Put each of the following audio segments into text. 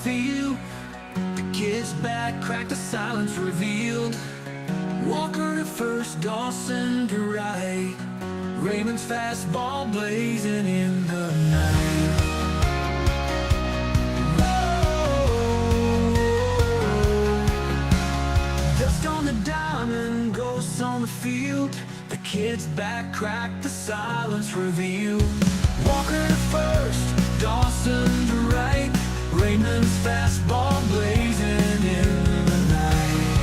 field. The kids back cracked, the silence revealed. Walker to first, Dawson to right. Raymond's fastball blazing in the night. Dust on the diamond, ghosts on the field. The kids back cracked, the silence revealed. Walker to first, Dawson to right. Raymond's fastball blazing in the night.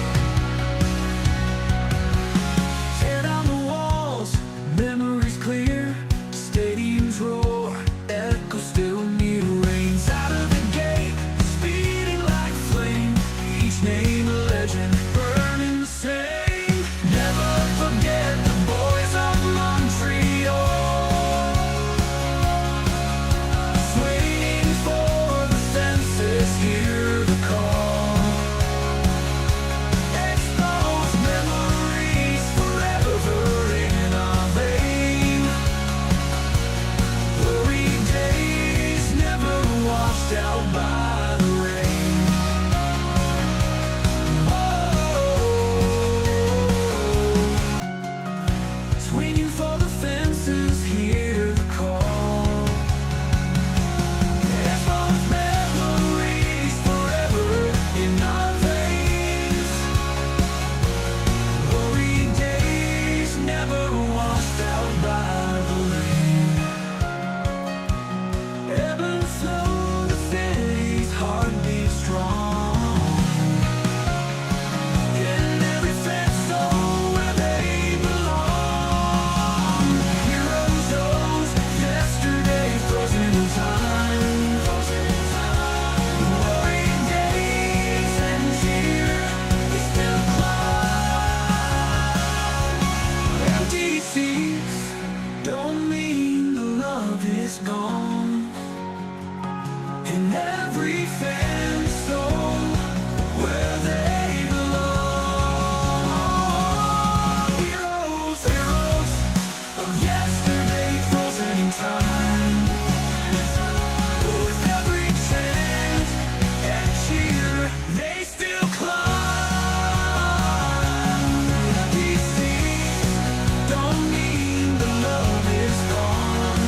Tear down the walls, memories clear. Stadiums roar, echo still near. Rains out of the gate, speeding like flame. Each name a legend, burning the same. Never forget the boys of Montreal. Swaying for the fences, hear the call. Expos memories forever in our vein. Glory days never washed out by the rain. Swinging for the fences, hear the call. Expos memories forever in our veins. Glory days never washed out by the rain. Ebb and flow, the city's heartbeat strong. In every fan soul where they belong. Heroes rose, yesterday frozen in time. Glory days and cheer, they still climb. Empty seats don't mean the love is gone. In every fan soul where they belong. Heroes, heroes of yesterday frozen in time. With every chant and cheer, they still climb. Empty seats don't mean the love is gone.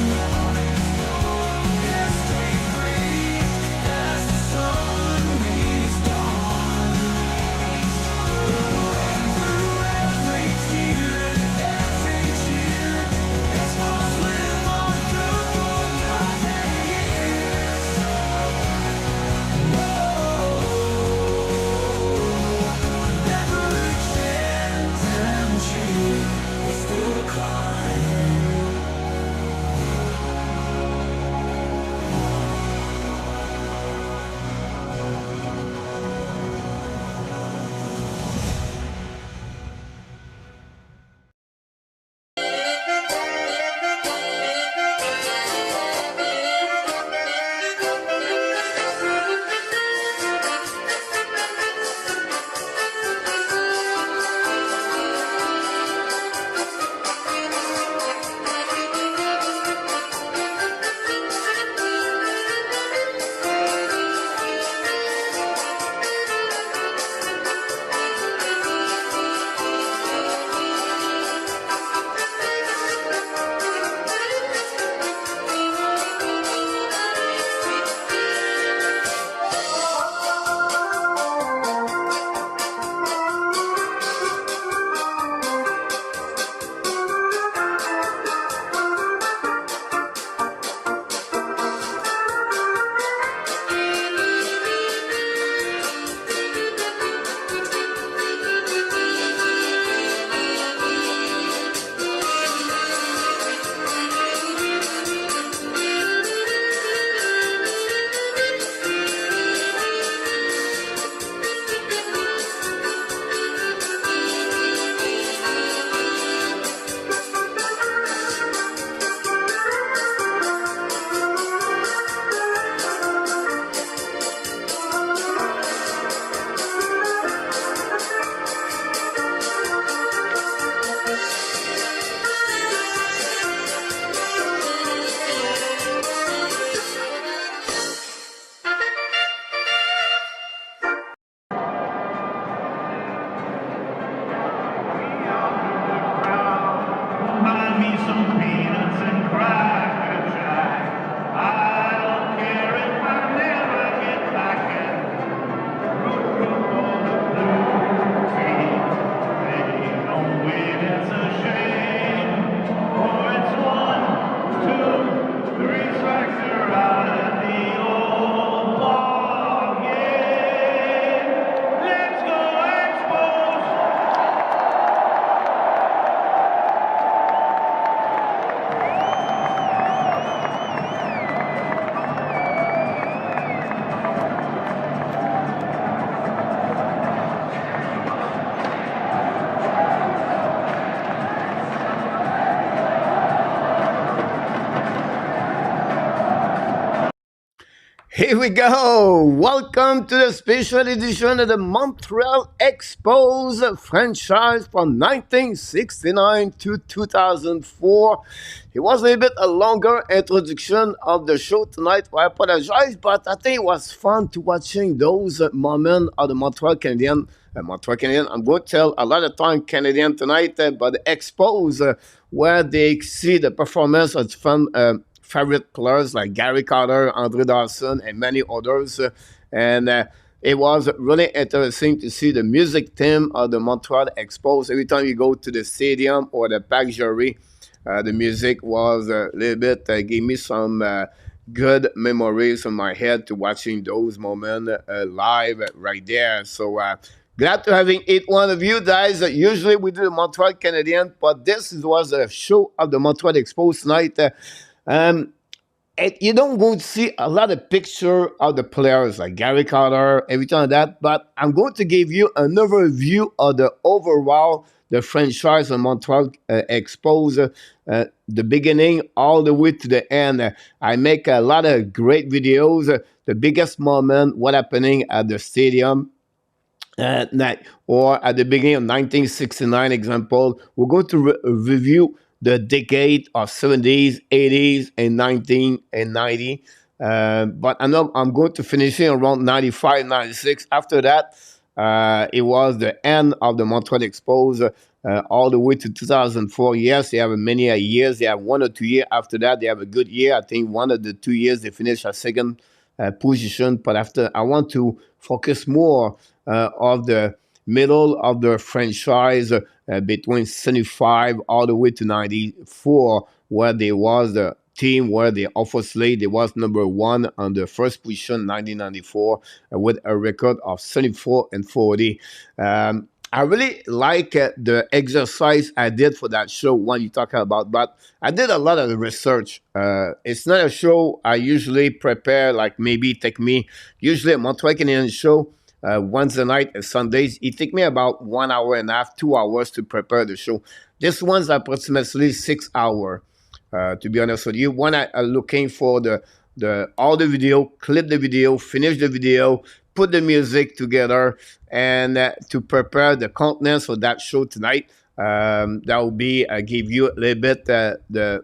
Here we go. Welcome to the special edition of the Montreal Expos franchise from 1969 to 2004. It was a little bit a longer introduction of the show tonight. I apologize, but I think it was fun to watching those moments of the Montreal Canadian. Montreal Canadian. I'm going to tell a lot of time Canadian tonight, but the Expos where they see the performance of fun. Favorite players like Gary Carter, Andre Dawson, and many others. And it was really interesting to see the music team of the Montreal Expos. Every time you go to the stadium or the Parc Jarry, the music was a little bit, gave me some good memories in my head to watching those moments live right there. So glad to having it one of you guys. Usually we do the Montreal Canadian, but this was a show of the Montreal Expos tonight. Um, and you don't go to see a lot of picture of the players like Gary Carter, everything like that. But I'm going to give you another view of the overall the franchise of Montreal Expos, the beginning all the way to the end. I make a lot of great videos. The biggest moment, what happening at the stadium, or at the beginning of 1969 example, we're going to review the decade of 70s, 80s, and 1990. But I know I'm going to finish it around 95, 96. After that, it was the end of the Montreal Expos all the way to 2004. Yes, they have many years. They have 1 or 2 years. After that, they have a good year. I think one of the 2 years they finished a second position. But after, I want to focus more of the middle of the franchise between 75 all the way to 94, where there was the team where they obviously they was number one on the first position 1994 with a record of 74 and 40. I really like the exercise I did for that show, one you talking about, but I did a lot of research. It's not a show I usually prepare, like maybe take me, usually a Montreal Canadian show, Wednesday night and Sundays. It take me about 1 hour and a half, 2 hours to prepare the show. This one's approximately 6 hours. To be honest with you, when I looking for the all the video, clip the video, finish the video, put the music together, and to prepare the contents for that show tonight. That will be give you a little bit the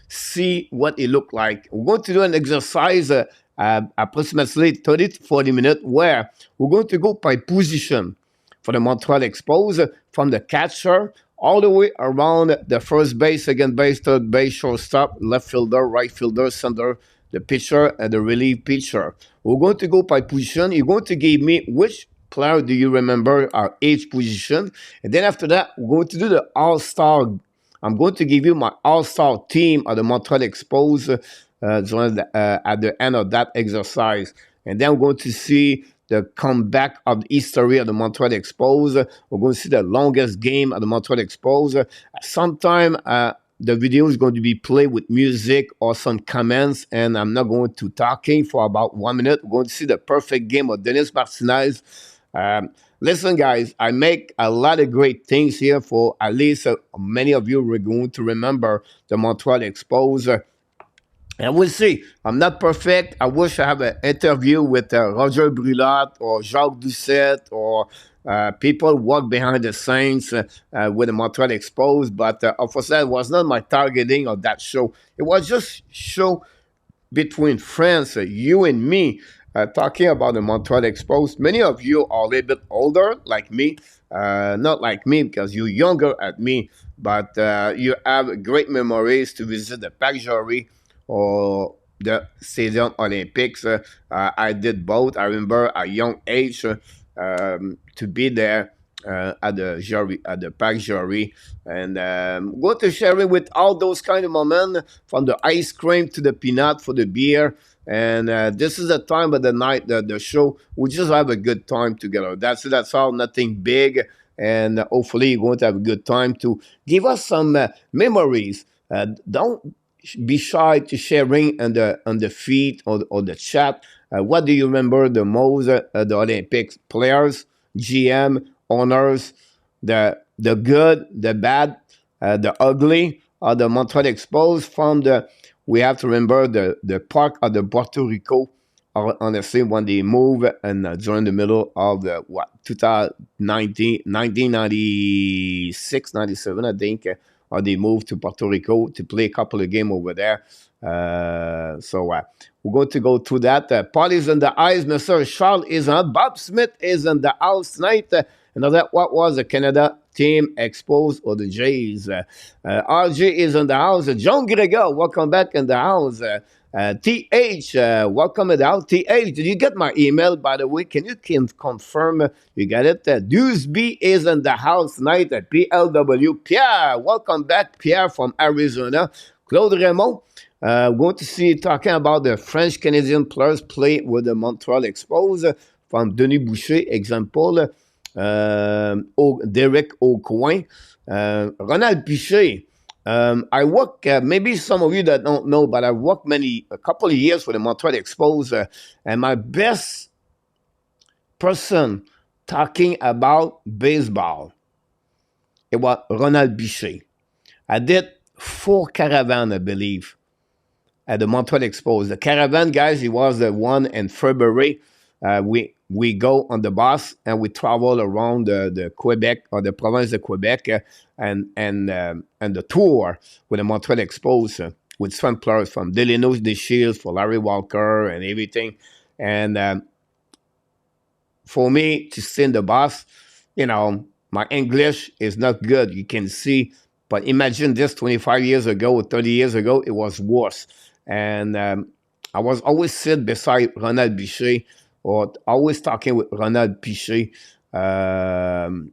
see what it looked like. We're going to do an exercise approximately 30 to 40 minutes where we're going to go by position for the Montreal Expos from the catcher all the way around the first base, second base, third base, shortstop, left fielder, right fielder, center, the pitcher, and the relief pitcher. We're going to go by position. You're going to give me which player do you remember are each position. And then after that, we're going to do the all-star. I'm going to give you my all-star team of the Montreal Expos at the end of that exercise. And then we're going to see the comeback of the history of the Montreal Expos. We're going to see the longest game of the Montreal Expos. Sometime the video is going to be played with music or some comments, and I'm not going to talking for about 1 minute. We're going to see the perfect game of Dennis Martinez. Listen, guys, I make a lot of great things here for at least many of you are going to remember the Montreal Expos. And we'll see. I'm not perfect. I wish I have an interview with Roger Brulat or Jacques Doucette or people walk behind the scenes with the Montreal Expos. But of course, that was not my targeting of that show. It was just show between friends, you and me, talking about the Montreal Expos. Many of you are a little bit older, like me. Not like me because you're younger at me, but you have great memories to visit the Parc Jarry or the Stadium Olympics. I did both. I remember at a young age to be there at the Parc Jarry, and go to sharing with all those kind of moments, from the ice cream to the peanut for the beer. And this is the time of the night, the show. We just have a good time together. That's all. Nothing big, and hopefully you're going to have a good time to give us some memories. Don't be shy to sharing on the feed or the chat. What do you remember the most? The Olympics players, GM, owners, the good, the bad, the ugly, or the Montreal Expos from the. We have to remember the park of the Puerto Rico honestly, when they move and during the middle of the what 2019, 1996, 97, I think, or they moved to Puerto Rico to play a couple of games over there. We're going to go through that. Paul is in the eyes, Mr. Charles is on. Bob Smith is in the house tonight. Another, what was the Canada team exposed or the Jays? RJ is in the house. John Gregor, welcome back in the house. TH, welcome in the house. TH, did you get my email, by the way? Can you confirm you got it? Dewsby is in the house tonight at PLW. Pierre, welcome back, Pierre from Arizona. Claude Raymond, going to see talking about the French Canadian players play with the Montreal Expos from Denis Boucher, example. Derek Aucoin, Ronald Pichet. I work, maybe some of you that don't know, but I've worked a couple of years for the Montreal Expos, and my best person talking about baseball, it was Ronald Pichet. I did 4 caravans, I believe, at the Montreal Expos. The caravan, guys, it was the one in February. We go on the bus and we travel around the Quebec or the province of Quebec and the tour with the Montreal Expos with some players from Delano Deshirs for Larry Walker and everything. And for me to stay in the bus, my English is not good, you can see. But imagine this 25 years ago or 30 years ago, it was worse. And I was always sit beside Ronald Bichet or always talking with Ronald Pichet, playing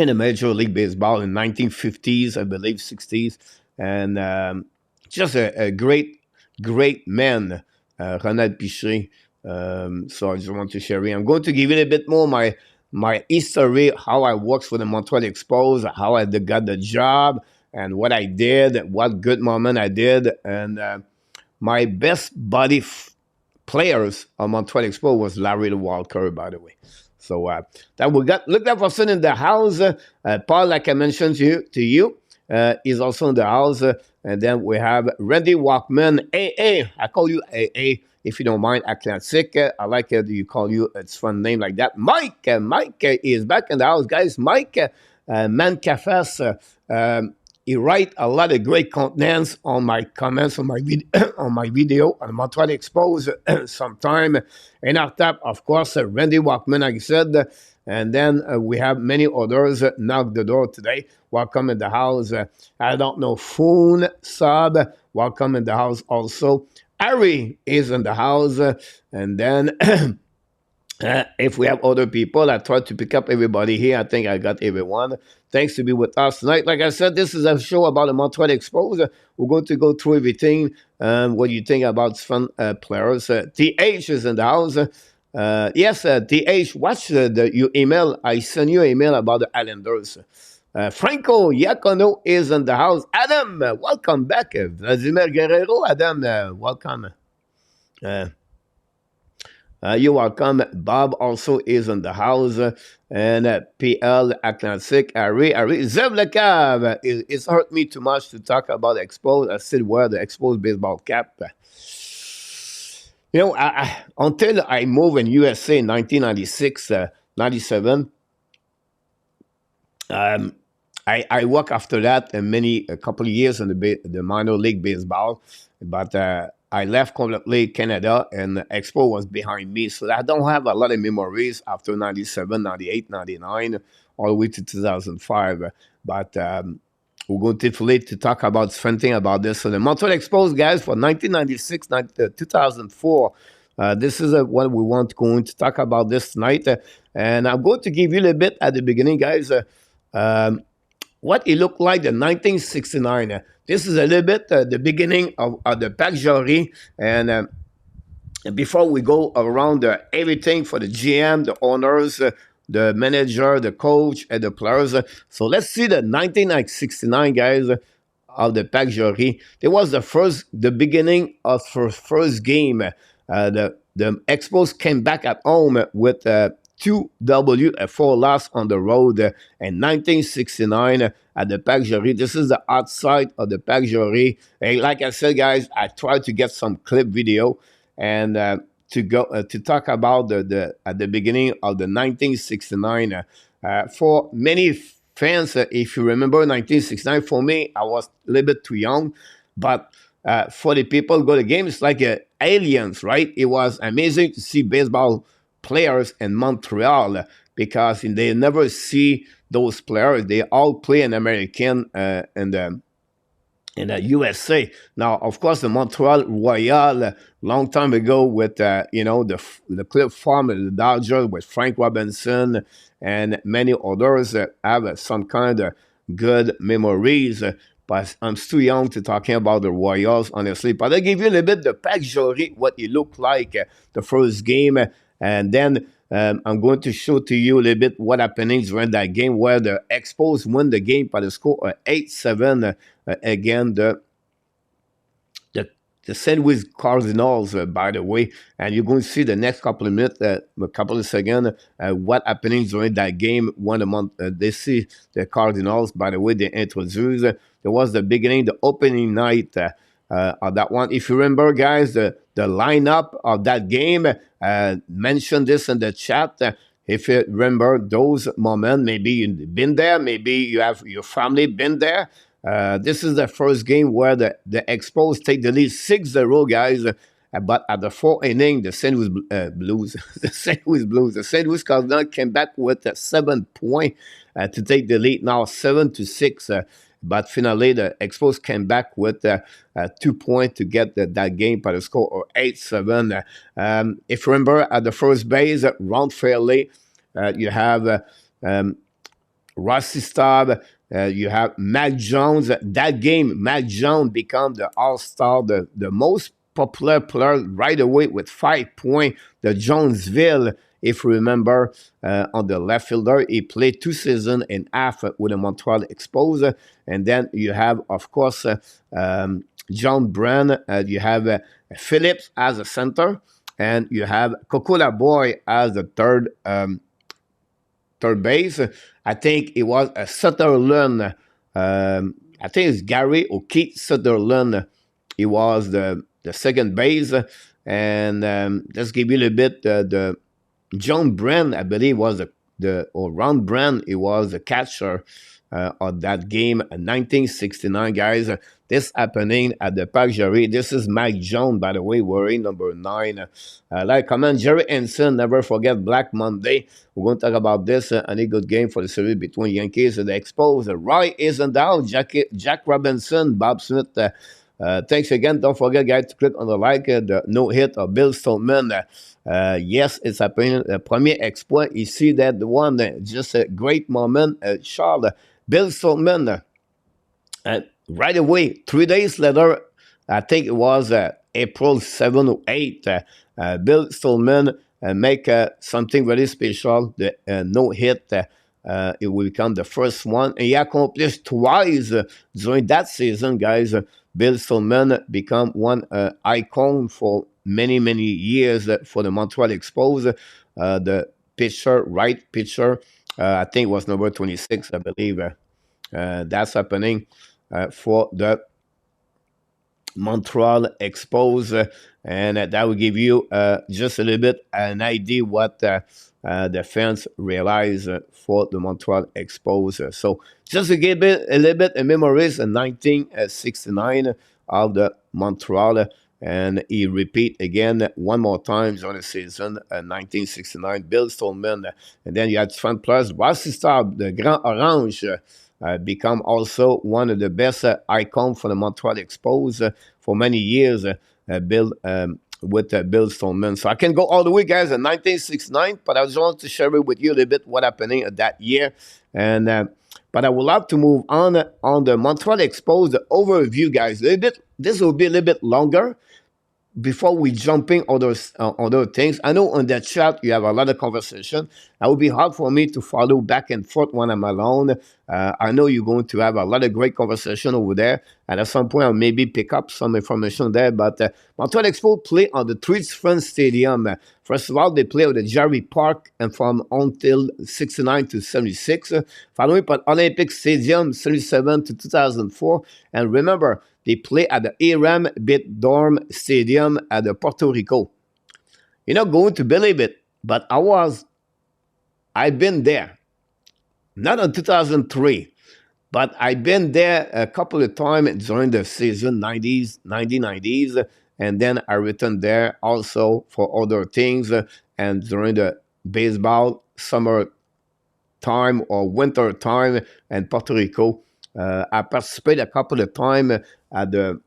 a Major League Baseball in 1950s, I believe, 60s. And just a great, great man, Ronald Pichet. So I just want to share it. I'm going to give you a bit more my history, how I worked for the Montreal Expos, how I got the job, and what I did, what good moment I did. And my best buddy players on Montreal Expo was Larry Walker, by the way. So that we got. Look at person in the house. Paul, like I mentioned to you, is also in the house. And then we have Randy Walkman. AA, I call you AA if you don't mind. Atlantic, I like it. You call you. It's fun name like that. Mike, Mike is back in the house, guys. Mike Mancafas. He write a lot of great contents on my comments on my on my video on Montreal Expos sometime. In our top, of course, Randy Walkman, like I said, and then we have many others knock the door today. Welcome in the house. I don't know, Foon Sub, welcome in the house also. Harry is in the house, and then if we have other people, I try to pick up everybody here. I think I got everyone. Thanks to be with us tonight. Like I said, this is a show about the Montreal Expos. We're going to go through everything. What do you think about fun players? TH is in the house. Yes, TH, watch your email. I sent you an email about the Islanders. Franco Iacono is in the house. Adam, welcome back. Vladimir Guerrero, Adam, welcome. You're welcome. Bob also is in the house. And PL Atlantic, Harry, Zev Le Cave. It's hurt me too much to talk about Expos. I still wear the Expos baseball cap. Until I moved in USA in 1996, 97, I worked after that a couple of years in the minor league baseball. But I left completely Canada, and Expo was behind me. So I don't have a lot of memories after 97, 98, 99, all the way to 2005. But we're going to talk about something about this. So the Montreal Expos, guys, for 1996, 2004. This is what we want going to talk about this tonight. And I'm going to give you a little bit at the beginning, guys. What it looked like in 1969. This is a little bit the beginning of the Pac Jarry. And before we go around everything for the GM, the owners, the manager, the coach, and the players. So let's see the 1969, guys, of the Pac Jarry. It was the beginning of first game. The Expos came back at home with 2W, a 4 loss on the road in 1969 at the Pac Jarry. This is the outside of the Pac Jarry. And like I said, guys, I tried to get some clip video and to go to talk about the at the beginning of the 1969. For many fans, if you remember 1969, for me, I was a little bit too young, but for the people who go to games, it's like aliens, right? It was amazing to see baseball players in Montreal because they never see those players. They all play in American in the USA. Now, of course, the Montreal Royal, long time ago with the Cliff Farm, the Dodgers with Frank Robinson and many others have some kind of good memories. But I'm still young to talking about the Royals, honestly. But I give you a little bit the Pac Jory, what it looked like the first game, and then I'm going to show to you a little bit what happening during that game where the Expos win the game by the score of 8-7 again the the St. Louis Cardinals, by the way, and you're going to see the next couple of minutes, a couple of seconds, what happening during that game. One a month, they see the Cardinals. By the way, they introduced. There was the beginning, the opening night of that one. If you remember, guys, the lineup of that game. Mention this in the chat. If you remember those moments, maybe you've been there, maybe you have your family been there. This is the first game where the Expos take the lead 6-0, guys. But at the fourth inning, the St. Louis Blues, the St. Louis Cardinals came back with a 7 point to take the lead. Now 7-6. But finally, the Expos came back with 2 points to get that game by the score of 8-7. If you remember, at the first base, Ron Fairley, you have Rossi Staub, you have Mac Jones. That game, Mac Jones became the all-star, the most popular player right away with 5 points. The Jonesville, if you remember, on the left fielder, he played 2 seasons and a half with the Montreal Expos. And then you have, of course, John Brand. You have Phillips as a center. And you have Coco Laboy as the third base. I think it was a Sutherland. I think it's Gary or Keith Sutherland. He was the second base. And just give you a little bit the John Brand, I believe, was or Ron Brand, he was the catcher of that game in 1969, guys. This happening at the Parc Jarry. This is Mike Jones, by the way, wearing number 9. Like comment, Jerry Ensign, never forget Black Monday. We're going to talk about this. Any good game for the series between Yankees and the Expos. Roy isn't down. Jack Robinson, Bob Smith. Thanks again. Don't forget, guys, to click on the like, the no hit of Bill Stoneman. Yes, it's happening. Premier exploit. You see that the one, just a great moment. Charles, Bill Stoneman, right away, 3 days later, I think it was April 7 or 8, Bill Stoneman make something very special, the no hit. It will become the first one. And he accomplished twice during that season, guys. Bill Stoneman become one icon for many, many years for the Montreal Expos. The pitcher, right pitcher, I think it was number 26, I believe. That's happening for the Montreal Expos. And that will give you just a little bit an idea what the fans realize for the Montreal Expos. So just to give it a little bit of memories in 1969 of the Montreal, and he repeat again one more time during the season, 1969, Bill Stoneman. And then you had Fan Plus, Rossi Staub, the Grand Orange, become also one of the best icons for the Montreal Expos for many years, with Bill Stoneman. So I can go all the way, guys, in 1969, but I just want to share it with you a little bit what happening that year. And but I would love to move on the Montreal Expos, the overview, guys. A little bit. This will be a little bit longer before we jumping other things. I know on that chat you have a lot of conversation. It would be hard for me to follow back and forth when I'm alone. I know you're going to have a lot of great conversation over there, and at some point I'll maybe pick up some information there. But Montreal Expo play on the Trees Friends Stadium. First of all, they play at the Jarry Park and from until 69 to 76. Following by Olympic Stadium 77 to 2004. And remember, they play at the Aram Bit Dorm Stadium at the Puerto Rico. You're not going to believe it, but I've been there. Not in 2003, but I've been there a couple of times during the season, 90s, 1990s, and then I returned there also for other things. And during the baseball summer time or winter time in Puerto Rico, I participated a couple of times at the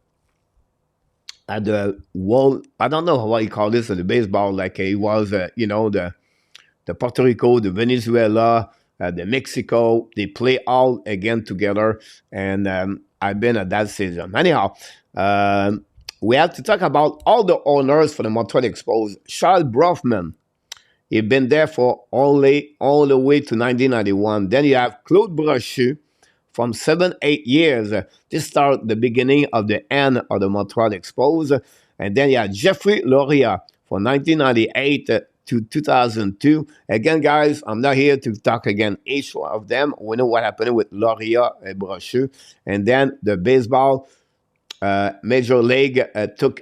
world. I don't know how you call this, the baseball. Like it was, the Puerto Rico, the Venezuela, the Mexico. They play all again together, and I've been at that season. Anyhow, we have to talk about all the owners for the Montreal Expos. Charles Brofman, he's been there for all the way to 1991. Then you have Claude Brochu from 7, 8 years. This started the beginning of the end of the Montreal Expos. And then you have Jeffrey Loria from 1998 to 2002. Again, guys, I'm not here to talk again each one of them. We know what happened with Loria and Brochu. And then the baseball Major League took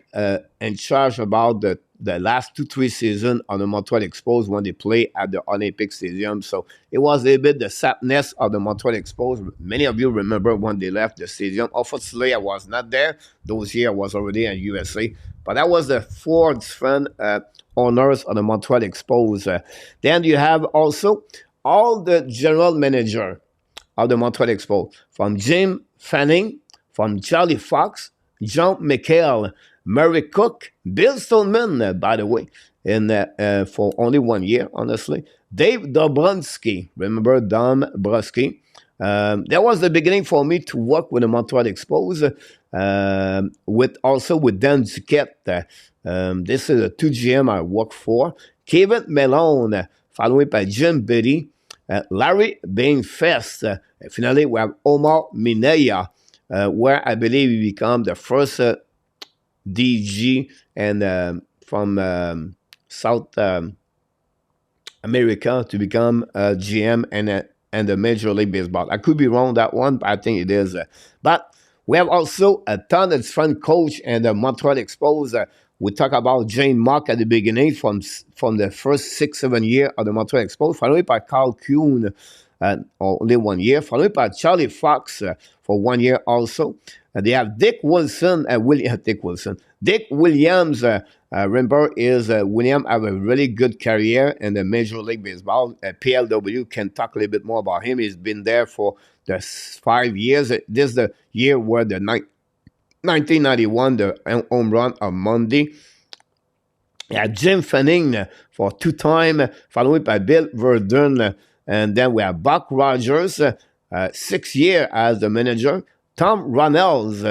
in charge about the last 2, 3 seasons on the Montreal Expos when they play at the Olympic Stadium. So it was a little bit the sadness of the Montreal Expos. Many of you remember when they left the stadium. Unfortunately, I was not there. Those years I was already in USA. But that was the 4 different owners of the Montreal Expos. Then you have also all the general manager of the Montreal Expos, from Jim Fanning, from Charlie Fox, John McHale, Murray Cook, Bill Stillman, by the way, for only 1 year, honestly. Dave Dobronsky, remember Dom Brusky? That was the beginning for me to work with the Montreal Expos, with Dan Duquette. This is a 2 GM I work for. Kevin Malone, followed by Jim Biddy, Larry Bainfest. Finally, we have Omar Minaya, where I believe he became the first DG and from South America to become GM and the Major League Baseball. I could be wrong that one, but I think it is. But we have also a ton of different coach and the Montreal Expos. We talk about Jane Mock at the beginning from the first 6, 7 years of the Montreal Expos, followed by Carl Kuhn, only 1 year, followed by Charlie Fox for 1 year also. They have Dick Wilson, Dick Williams. Remember, William have a really good career in the Major League Baseball. PLW can talk a little bit more about him. He's been there for the 5 years. This is the year where the 1991, the home run of Monday. Jim Fanning for 2 times, followed by Bill Verdun. And then we have Buck Rogers, 6 years as the manager. Tom Ronells,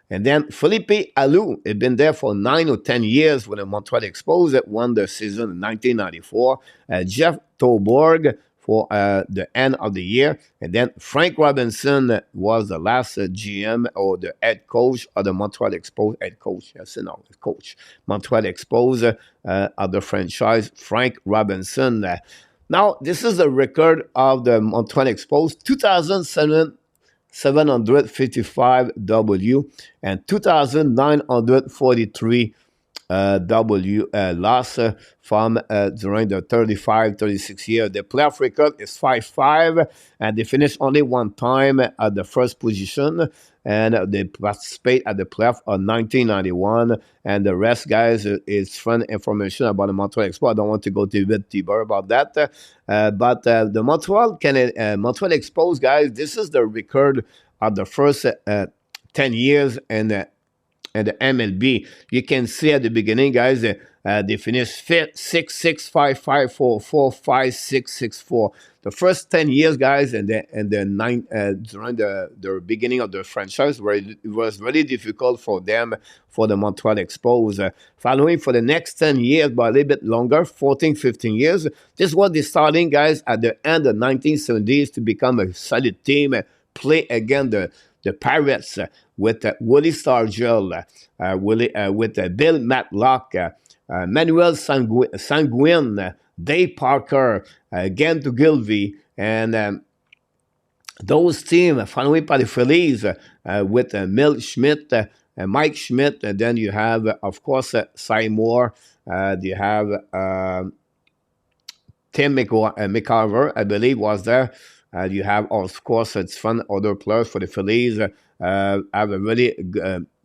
and then Felipe Alou had been there for 9 or 10 years with the Montreal Expos that won the season in 1994. Jeff Toborg for the end of the year. And then Frank Robinson was the last GM or the head coach of the Montreal Expos. Coach. Montreal Expos of the franchise, Frank Robinson. Now, this is the record of the Montreal Expos, 2,755 W and 2,943 W loss from during the 36 years. The playoff record is 5-5, and they finished only 1 time at the first position, and they participate at the playoff of 1991. And the rest, guys, is fun information about the Montreal Expos. I don't want to go to a bit deeper about that, but the Montreal Expos, guys, this is the record of the first 10 years and the MLB. You can see at the beginning, guys, they finished 5th, 6th, 6th, 5th, 5th, 4th, 4th, 5th, 6th, 6th, 4th. The first 10 years, guys, and during the beginning of the franchise, where it was really difficult for them, for the Montreal Expos. Following for the next 10 years, but a little bit longer, 14, 15 years, this was the starting, guys, at the end of the 1970s to become a solid team, play against the Pirates with Willie Stargell, with Bill Matlock, Manuel Sanguin, Dave Parker, Gant Gilvey, and those teams, followed by the Phillies with Milt Schmidt Mike Schmidt, and then you have, of course, Cy Moore. You have Tim McCarver, I believe, was there. You have, of course, it's fun other players for the Phillies. Have a really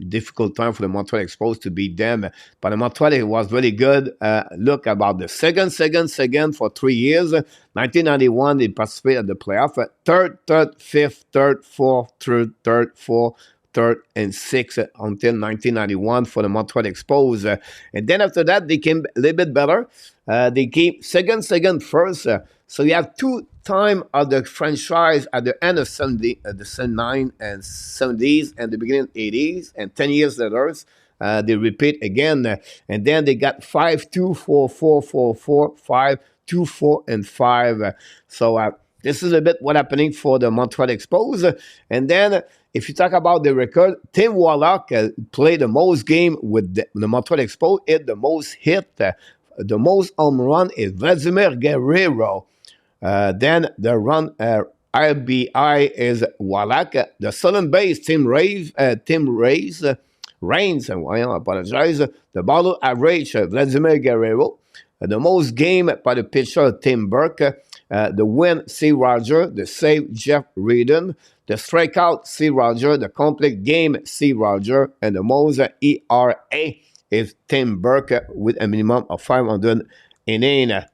difficult time for the Montreal Expos to beat them. But the Montreal was really good. Look, about the second for 3 years. 1991, they participated at the playoff. Third, fifth, third, fourth, third, fourth, third, and sixth until 1991 for the Montreal Expos. And then after that, they came a little bit better. They came second, first. So you have 2 time of the franchise at the end of the 79 and 70s and the beginning of 80s, and 10 years later, they repeat again. And then they got 5-2, 4-4, 4-4, 5-2, 4, and 5. So this is a bit what happening for the Montreal Expos. And then if you talk about the record, Tim Wallach played the most game with the Montreal Expos, hit the most hit. The most home run is Vladimir Guerrero. Then the run RBI is Wallach. The stolen base, Tim Raines. I apologize. The ball average, Vladimir Guerrero. The most game by the pitcher, Tim Burke. The win, C. Roger. The save, Jeff Reardon. The strikeout, C. Roger. The complete game, C. Roger. And the most ERA is Tim Burke with a minimum of 500 innings.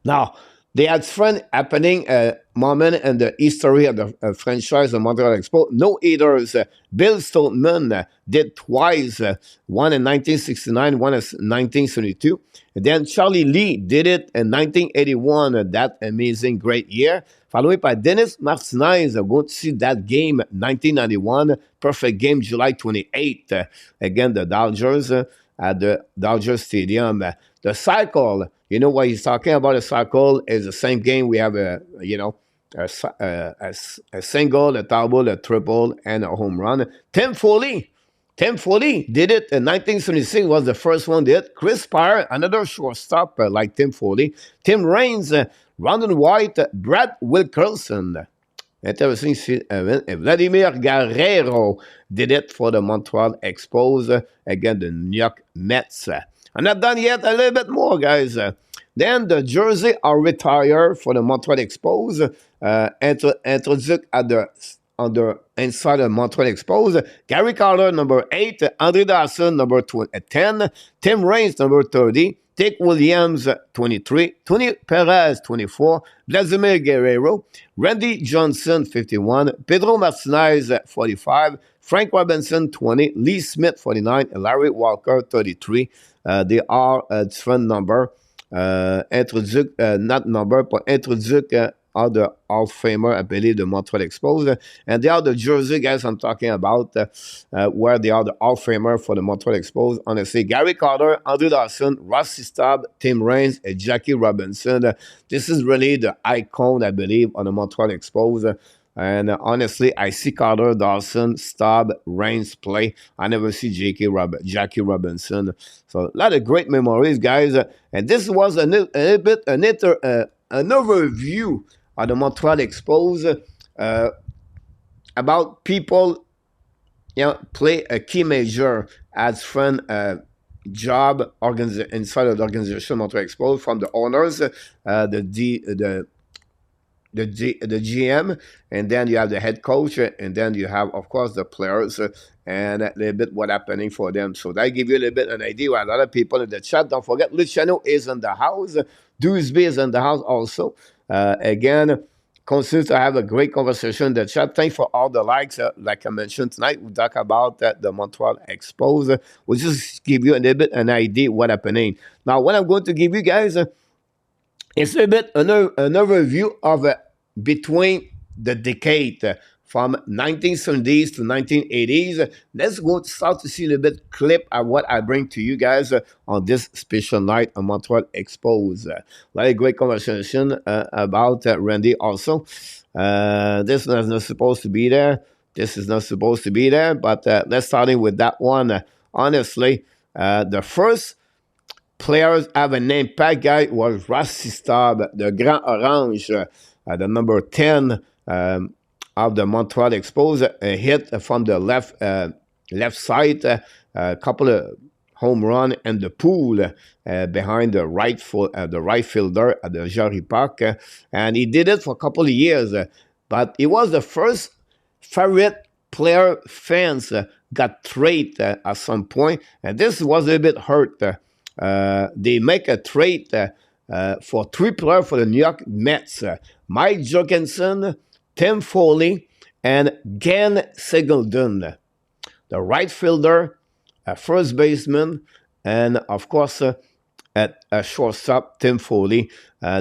Now, they had fun happening moment in the history of the franchise of Montreal Expos. No hitters. Bill Stoltman did twice, one in 1969, one in 1972. And then Charlie Lee did it in 1981, that amazing great year. Followed by Dennis Martinez. I'm going to see that game, 1991, perfect game, July 28th. Again, the Dodgers at the Dodger Stadium. The cycle, you know what he's talking about? The cycle is the same game. We have a single, a double, a triple, and a home run. Tim Foley did it in 1976, was the first one did. Chris Pyer, another shortstop like Tim Foley. Tim Raines, Rondon White, Brad Wilkerson. Interesting. Vladimir Guerrero did it for the Montreal Expos against the New York Mets. I'm not done yet. A little bit more, guys. Then the jersey are retired for the Montreal Expos. Introduced at the inside of Montreal Expos. Gary Carter, number 8. Andre Dawson, number 10. Tim Raines, number 30. Dick Williams, 23. Tony Perez, 24. Vladimir Guerrero. Randy Johnson, 51. Pedro Martinez, 45. Frank Robinson, 20. Lee Smith, 49. And Larry Walker, 33. They are a different number. Introduced, not number, but introduced are the Hall of Famer, I believe, the Montreal Expos. And they are the jersey guys I'm talking about, where they are the Hall of Famer for the Montreal Expos. Honestly, Gary Carter, Andrew Dawson, Rusty Staub, Tim Raines, and Jackie Robinson. This is really the icon, I believe, on the Montreal Expos. And honestly, I see Carter, Dawson, Staub, Raines play. I never see Jackie Robinson. So a lot of great memories, guys. And this was a little bit an overview of the Montreal Expos about people, play a key major as friend job inside of the organization Montreal Expos, from the owners, the GM, and then you have the head coach, and then you have, of course, the players, and a little bit what happening for them. So that give you a little bit an idea. A lot of people in the chat. Don't forget, Luciano is in the house. Dewsby is in the house also. Again, continue to have a great conversation in the chat. Thanks for all the likes. Like I mentioned tonight, we talk about the Montreal Expos. We'll just give you a little bit an idea what happening. Now, what I'm going to give you guys, it's a bit an overview of between the decade from 1970s to 1980s. Let's go start to see a little bit clip of what I bring to you guys on this special night on Montreal Expos. Very great conversation about Randy also. This was not supposed to be there. This is not supposed to be there, but let's start with that one. Honestly, the first players have an impact guy was Rusty Staub, the Grand Orange, the number 10 of the Montreal Expos, a hit from the left left side, a couple of home run and the pool behind the right fielder at the Jarry Park, and he did it for a couple of years. But he was the first favorite player fans got traded at some point, and this was a bit hurt. They make a trade for three players for the New York Mets: Mike Jorgensen, Tim Foley, and Ken Singleton, the right fielder, a first baseman, and of course, at a shortstop, Tim Foley.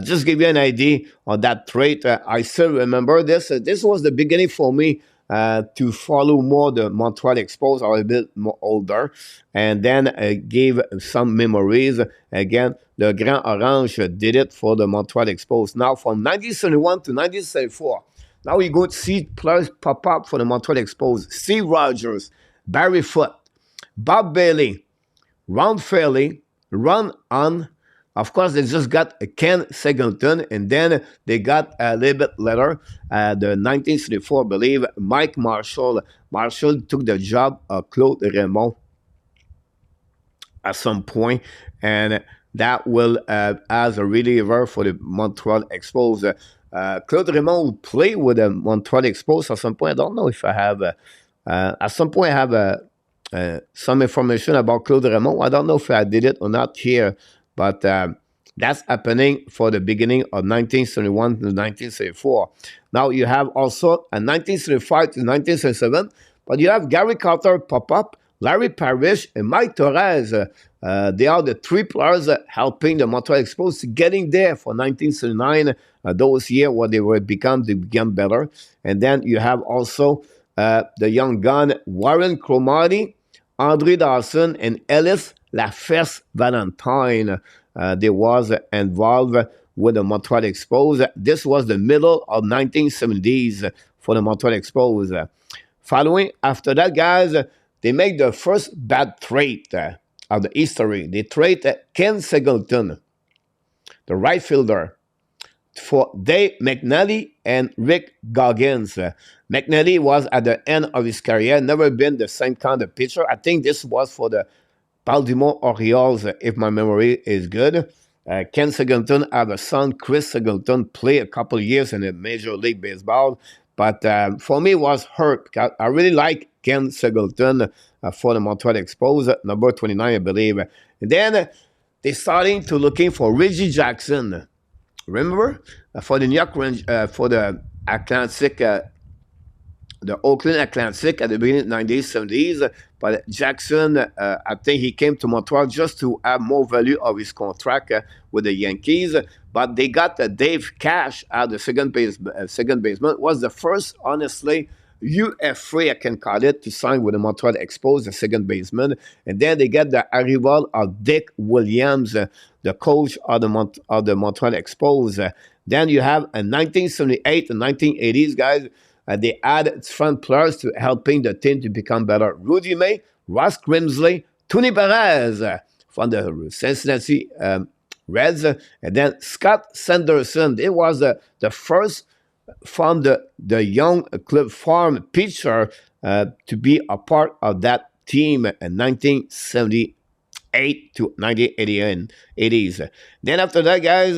Just give you an idea on that trade. I still remember this. This was the beginning for me to follow more the Montreal Expos. I was a bit more older, and then gave some memories. Again, the Grand Orange did it for the Montreal Expos. Now, from 1971 to 1974, now you're going to see players pop up for the Montreal Expos. Steve Rogers, Barry Foote, Bob Bailey, Ron Fairley, Ron On. Of course, they just got Ken Singleton, and then they got a little bit later, the 1974, I believe, Mike Marshall. Marshall took the job of Claude Raymond at some point, and that will as a reliever for the Montreal Expos. Claude Raymond would play with the Montreal Expos at some point. I don't know if I have at some point I have some information about Claude Raymond. I don't know if I did it or not here, but that's happening for the beginning of 1971 to 1974. Now you have also a 1975 to 1977, but you have Gary Carter pop up, Larry Parrish, and Mike Torres. They are the three players helping the Montreal Expos getting there for 1979. Those years where they become better. And then you have also the young gun Warren Cromartie, Andre Dawson, and Ellis Lafesse Valentine. They was involved with the Montreal Expos. This was the middle of 1970s for the Montreal Expos. Following after that, guys, they make the first bad trade of the history. They trade Ken Singleton, the right fielder, for Dave McNally and Rick Goggins. McNally was at the end of his career, never been the same kind of pitcher. I think this was for the Baltimore Orioles, if my memory is good. Ken Singleton had a son, Chris Singleton, played a couple of years in the Major League Baseball. But for me, it was hurt. I really like Ken Singleton for the Montreal Expos, number 29, I believe. And then they starting to looking for Reggie Jackson. Remember? For the New York for the Atlantic, the Oakland Atlantic at the beginning of the 1970s. But Jackson, I think he came to Montreal just to have more value of his contract with the Yankees. But they got Dave Cash at the second baseman. Was the first, honestly, UFA, I can call it, to sign with the Montreal Expos, the second baseman. And then they get the arrival of Dick Williams, the coach of the Montreal Expos. Then you have in 1978 and 1980s, guys, they add front players to helping the team to become better. Rudy May, Ross Grimsley, Tony Perez from the Cincinnati Reds, and then Scott Sanderson. It was the first from the young club farm pitcher to be a part of that team in 1978 to 1980s. Then after that, guys,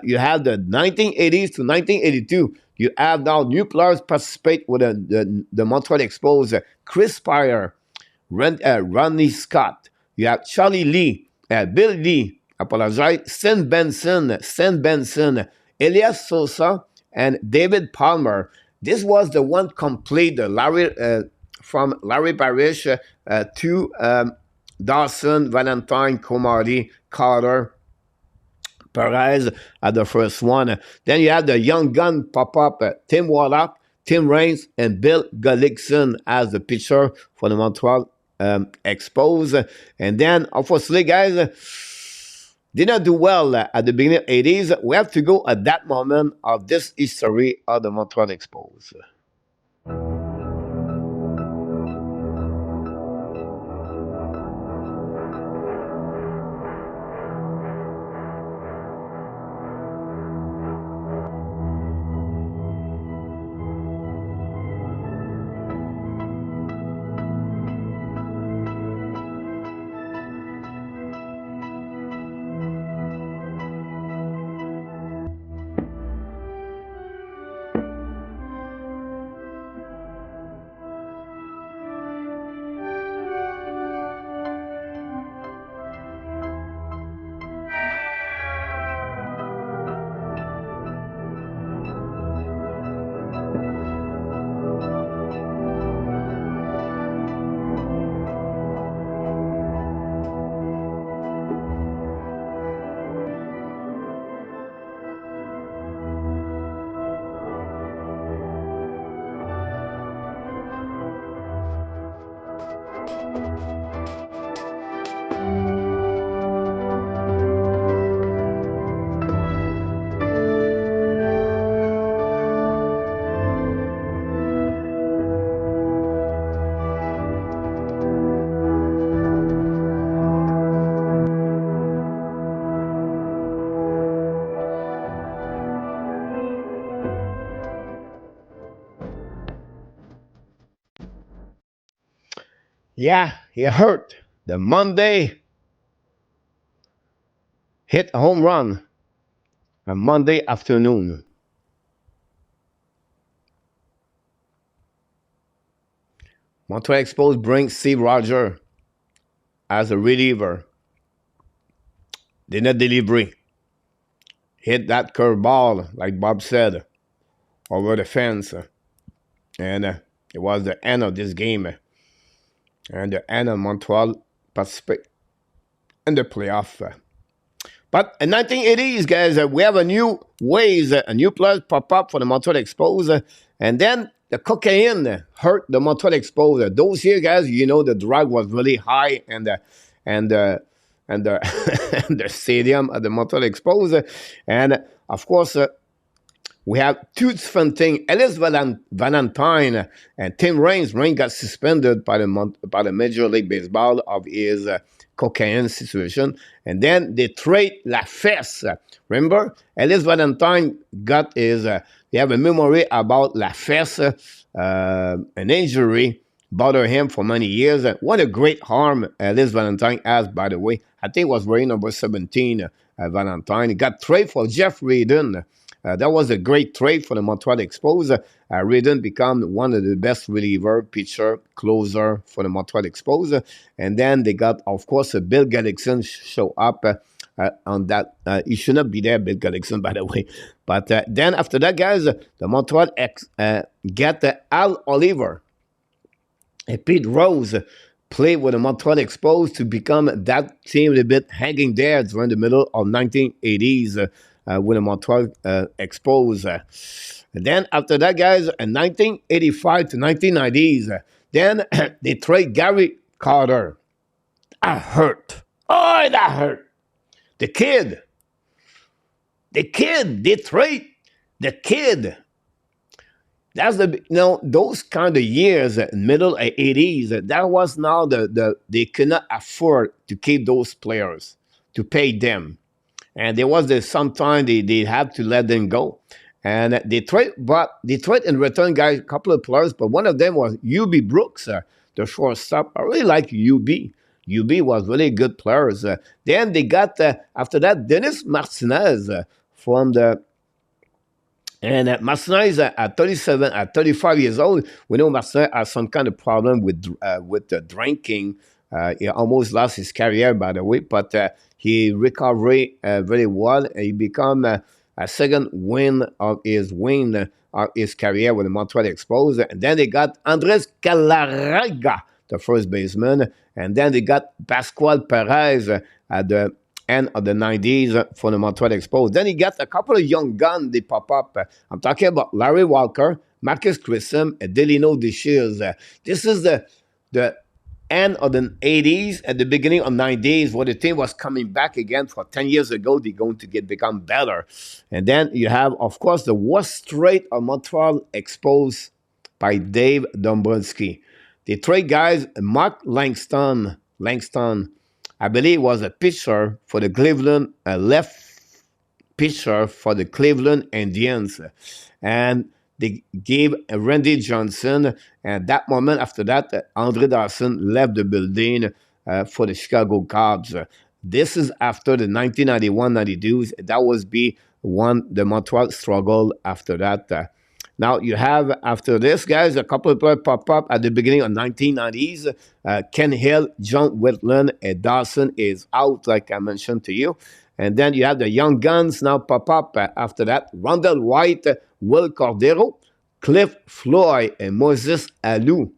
you have the 1980s to 1982. You have now new players participate with the Montreal Expos. Chris Pryor, Ronnie Scott. You have Charlie Lee, Bill Lee, Stan Benson, Elias Sosa, and David Palmer. This was the one complete from Larry Parrish to Dawson, Valentine, Cromartie, Carter, Perez at the first one. Then you have the young gun pop up, Tim Warlock, Tim Raines, and Bill Gullickson as the pitcher for the Montreal Expos. And then, unfortunately, guys, did not do well at the beginning of the 80s. We have to go at that moment of this history of the Montreal Expos. Yeah, he hurt. The Monday hit a home run on Monday afternoon. Montreal Expos brings Steve Roger as a reliever. Did not delivery. Hit that curveball, like Bob said, over the fence. And it was the end of this game. And the end of Montreal participate in the playoff. But in 1980s, guys, we have a new ways, a new players pop up for the Montreal Expos. And then the cocaine hurt the Montreal Expos. Those here, guys, you know, the drug was really high and and the, and the stadium at the Montreal Expos. And of course, we have two different things. Ellis Valentine and Tim Raines. Raines got suspended by the Major League Baseball of his cocaine situation. And then they trade La Fesse. Remember? Ellis Valentine got his, they have a memory about La Fesse, an injury bothered him for many years. What a great arm Ellis Valentine has, by the way. I think it was wearing number 17, Valentine. He got traded for Jeff Reardon. That was a great trade for the Montreal Expos. Reardon became one of the best reliever, pitcher, closer for the Montreal Expos. And then they got, of course, Bill Gullickson show up on that. He should not be there, Bill Gullickson, by the way. But then after that, guys, the Montreal get Al Oliver and Pete Rose played with the Montreal Expos to become that team a little bit hanging there during the middle of 1980s with the Montreal Expos. And then after that, guys, in 1985 to 1990s, then they trade Gary Carter. That hurt. Oh, that hurt. The kid, they trade the kid. That's the those kind of years, middle of 80s. That was now they could not afford to keep those players, to pay them, and there was sometime they had to let them go, and they trade in return, guys, a couple of players, but one of them was UB Brooks, the shortstop. I really like UB. UB was really good players. Then they got after that Dennis Martinez from the. And Martinez at 37, at 35 years old, we know Martinez has some kind of problem with the drinking. He almost lost his career, by the way, but he recovered very well. He became a second win of his career with the Montreal Expos. And then they got Andres Galarraga, the first baseman. And then they got Pascual Perez at the end of the 90s for the Montreal Expos. Then he got a couple of young guns, they pop up. I'm talking about Larry Walker, Marcus Grissom, and Delino Deschirs. This is the end of the 80s and the beginning of 90s, where the team was coming back again for 10 years ago. They're going to become better. And then you have, of course, the worst trade of Montreal Expos by Dave Dombrowski. They trade guys, Mark Langston, I believe, was a pitcher for the Cleveland, left pitcher for the Cleveland Indians. And they gave Randy Johnson. And that moment after that, Andre Dawson left the building for the Chicago Cubs. This is after the 1991-92. That was the Montreal struggle after that. Now, you have, after this, guys, a couple of players pop up at the beginning of 1990s. Ken Hill, John Whitland, and Dawson is out, like I mentioned to you. And then you have the young guns now pop up after that. Rondell White, Will Cordero, Cliff Floyd, and Moses Alou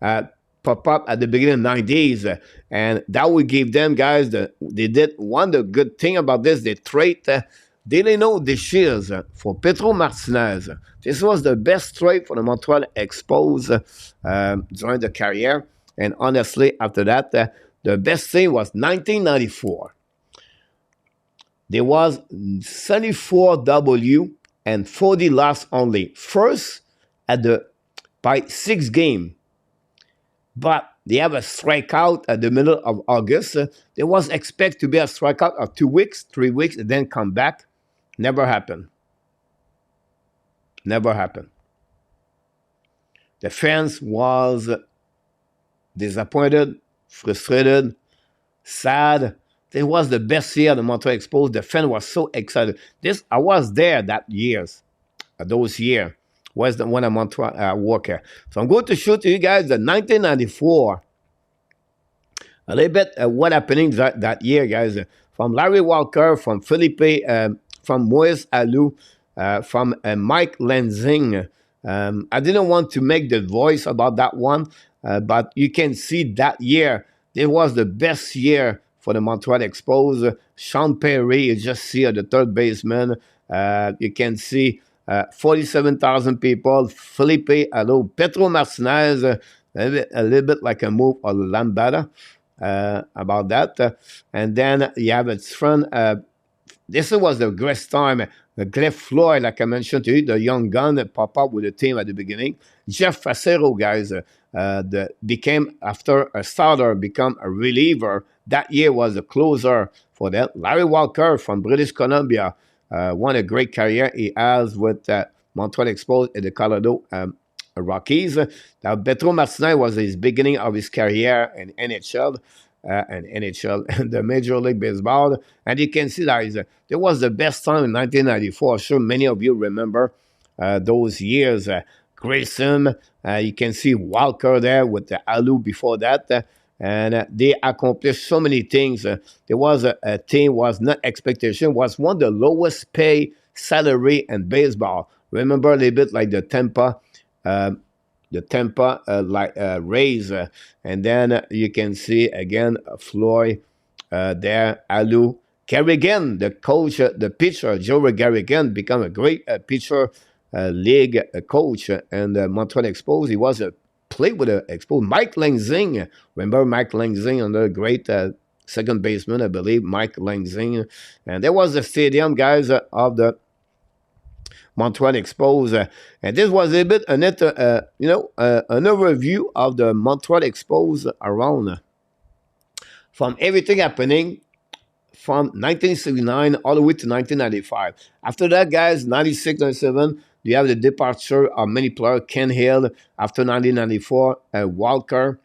pop up at the beginning of the 90s. And that would give them, guys, they did one the good thing about this. They trade Delino Deschirs for Pedro Martinez. This was the best trade for the Montreal Expos during the career. And honestly, after that, the best thing was 1994. There was 74 W and 40 loss only. First by 6 games. But they have a strikeout at the middle of August. There was expect to be a strikeout of 2 weeks, 3 weeks, and then come back. Never happened. Never happened. The fans was disappointed, frustrated, sad. It was the best year the Montreal Expos. The fan was so excited. This I was there that years, those year was the one I'm on Walker. So I'm going to show to you guys the 1994. A little bit what happening that year, guys. From Larry Walker, from Felipe, from Moise Alou, from Mike Lenzing. I didn't want to make the voice about that one, but you can see that year, it was the best year for the Montreal Expos. Sean Perry, you just see the third baseman. You can see 47,000 people. Felipe Alou, Petro Martinez, a little bit like a move of Lambada about that. And then you have its friend. This was the great time. Cliff Floyd, like I mentioned to you, the young gun that popped up with the team at the beginning. Jeff Facero, guys, became, after a starter, become a reliever. That year was a closer for that. Larry Walker from British Columbia, won a great career he has with Montreal Expos in the Colorado Rockies. Now, Petro Martinez was his beginning of his career in NHL. And the Major League Baseball. And you can see that it was the best time in 1994. I'm sure many of you remember those years. Grayson, you can see Walker there with the Alou before that. And they accomplished so many things. There was a team, was not expectation, was one of the lowest pay salary in baseball. Remember a little bit like the Tampa Rays, and then you can see again Floyd there, Alou. Garrigan, the coach, the pitcher, Joe Garrigan, become a great pitcher, league coach, and Montreal Expos. He was a played with the Expos. Mike Lenzing, remember Mike Lenzing, another great second baseman, I believe, Mike Lenzing. And there was the stadium, guys, of the Montreal Expos. And this was a bit an overview of the Montreal Expos around from everything happening from 1969 all the way to 1995. After that, guys, 96, 97, you have the departure of many players. Ken Hill after 1994, Walker,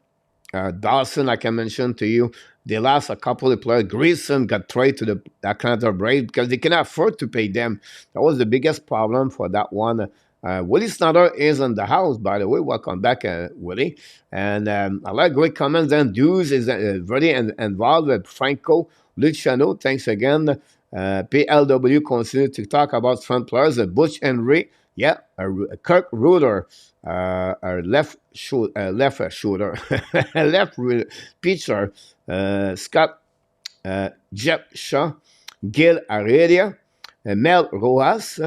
Dawson, like I mentioned to you. They lost a couple of players. Grayson got traded to the Atlanta Braves because they cannot afford to pay them. That was the biggest problem for that one. Willie Snyder is in the house, by the way. Welcome back, Willie. And I like great comments. Then Deuce is very involved with Franco Luciano. Thanks again. PLW continue to talk about front players. Butch Henry. Yeah, Kirk Ruder, a left shooter, left pitcher, Scott Jeff Shaw, Gil Heredia, Mel Rojas,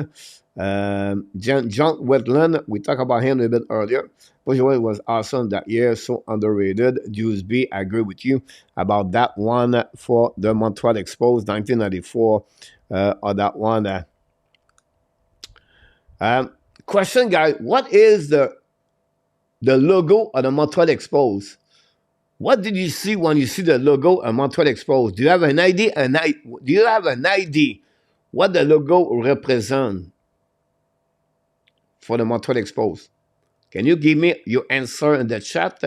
John Wetland. We talked about him a bit earlier. Butch was awesome that year, so underrated. Deuce B, I agree with you about that one for the Montreal Expos, 1994, or that one. Question, guys, what is the logo of the Montreal Expos? What did you see when you see the logo of Montreal Expos? Do you have an idea? Do you have an idea what the logo represents for the Montreal Expos? Can you give me your answer in the chat?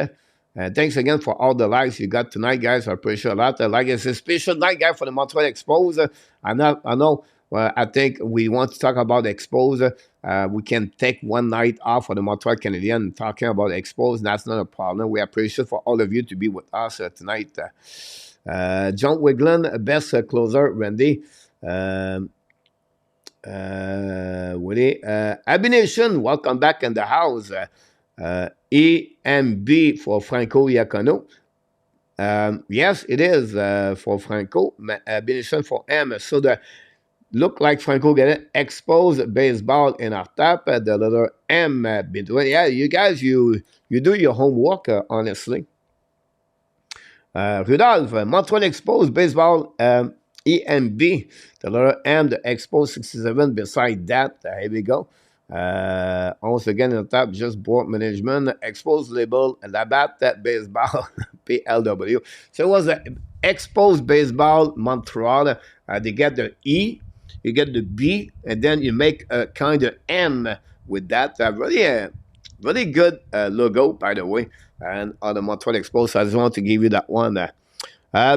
Thanks again for all the likes you got tonight, guys. I appreciate a lot. Like it's a special night, guys, for the Montreal Expos. I know. Well, I think we want to talk about Expos. We can take one night off for the Montreal Canadiens talking about Expos. That's not a problem. We appreciate for all of you to be with us tonight. John Wigland, best closer, Randy. Willie. Abination, welcome back in the house. EMB for Franco Iacono. Yes, it is for Franco. Abination for M. So the look like Franco get it. Exposed baseball in our top. The letter M between. Yeah, you guys, you do your homework, honestly. Rudolph, Montreal Expos baseball. EMB, the letter M, the Expo 67. Beside that, here we go. Once again, in the top, just board management, Expos label, Labatt baseball, PLW. So it was the Expos baseball Montreal. They get the E, you get the B, and then you make a kind of M with that. Really good logo, by the way, and on the Montreal Expos. So I just want to give you that one.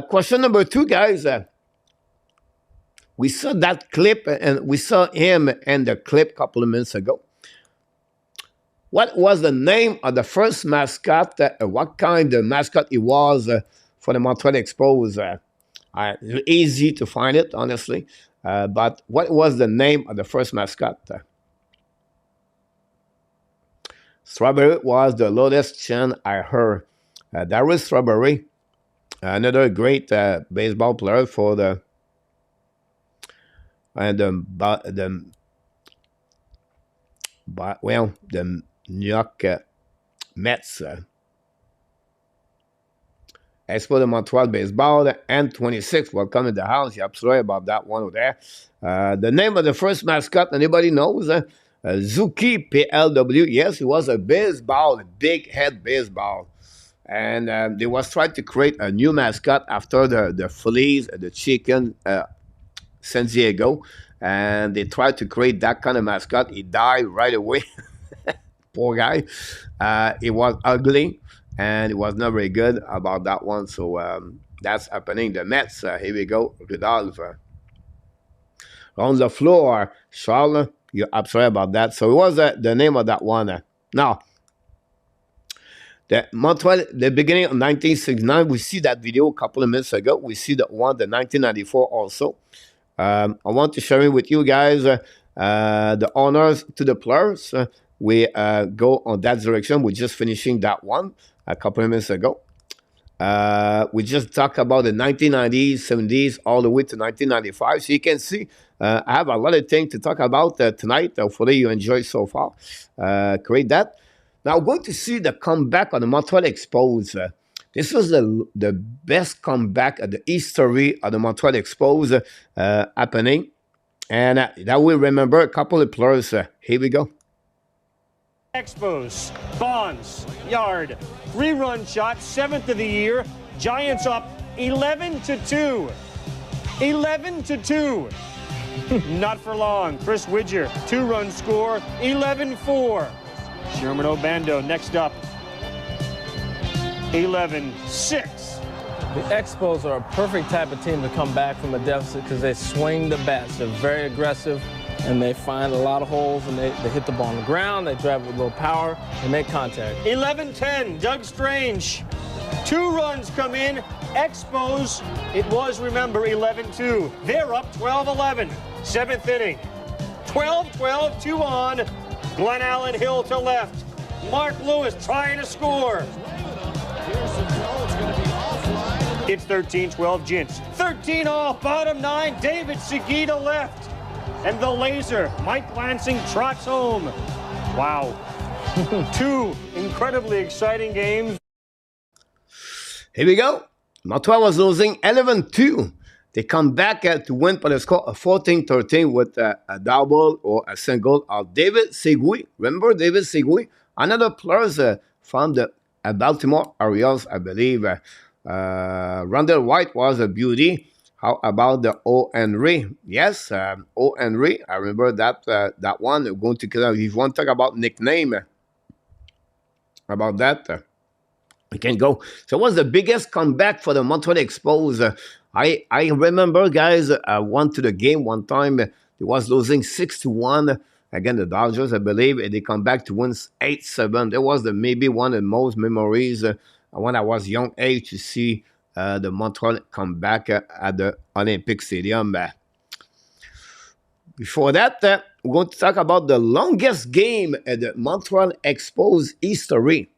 Question number 2, guys. We saw that clip, and we saw him in the clip a couple of minutes ago. What was the name of the first mascot? What kind of mascot it was for the Montreal Expos? Easy to find it, honestly. But what was the name of the first mascot? Strawberry was the loudest chant I heard. Darryl Strawberry, another great baseball player for the New York Mets. Expo de Montreal Baseball and 26. Welcome to the house. You're absolutely about that one over there. The name of the first mascot, anybody knows? Zuki PLW. Yes, it was a baseball, a big head baseball. And they was trying to create a new mascot after the Phillies, the Chicken, San Diego. And they tried to create that kind of mascot. He died right away. Poor guy. It was ugly, and it was not very good about that one. So that's happening. The Mets, here we go. Rudolph. On the floor, Charles, you're absolutely about that. So it was the name of that one. Now, the Montreal, the beginning of 1969, we see that video a couple of minutes ago. We see the one, the 1994 also. I want to share it with you guys. The honors to the players. We go on that direction. We're just finishing that one a couple of minutes ago. We just talked about the 1990s, 70s, all the way to 1995. So you can see I have a lot of things to talk about tonight. Hopefully you enjoy so far. Create that. Now we're going to see the comeback on the Montreal Expos. This was the best comeback of the history of the Montreal Expos happening. And that we remember a couple of players. Here we go. Expos, Bonds, Yard, 3-run shot, 7th of the year. Giants up 11-2. 11-2. Not for long. Chris Widger, 2-run score, 11-4. Sherman Obando next up, 11-6. The Expos are a perfect type of team to come back from a deficit because they swing the bats. They're very aggressive, and they find a lot of holes, and they hit the ball on the ground. They drive with a little power and make contact. 11-10, Doug Strange. 2 runs come in. Expos, it was, remember, 11-2. They're up 12-11. 7th inning. 12-12, 2 on. Glenn Allen Hill to left. Mark Lewis trying to score. It's 13-12 Gents. 13 off, bottom 9. David Segui to left. And the laser, Mike Lansing trots home. Wow. 2 incredibly exciting games. Here we go. Montreal was losing 11-2. They come back to win by the score of 14-13 with a double or a single of David Segui. Remember David Segui? Another player from the Baltimore Orioles, I believe. Randall White was a beauty. How about the O. Henry? Yes, O. Henry. I remember that one. We're going to if you want to talk about nickname about that, we can go. So it was the biggest comeback for the Montreal Expos. I remember, guys, I went to the game one time. It was losing 6-1 against the Dodgers, I believe, and they come back to win 8-7. That was maybe one of the most memories when I was young age to see the Montreal come back at the Olympic Stadium. Before that, we're going to talk about the longest game at the Montreal Expos history.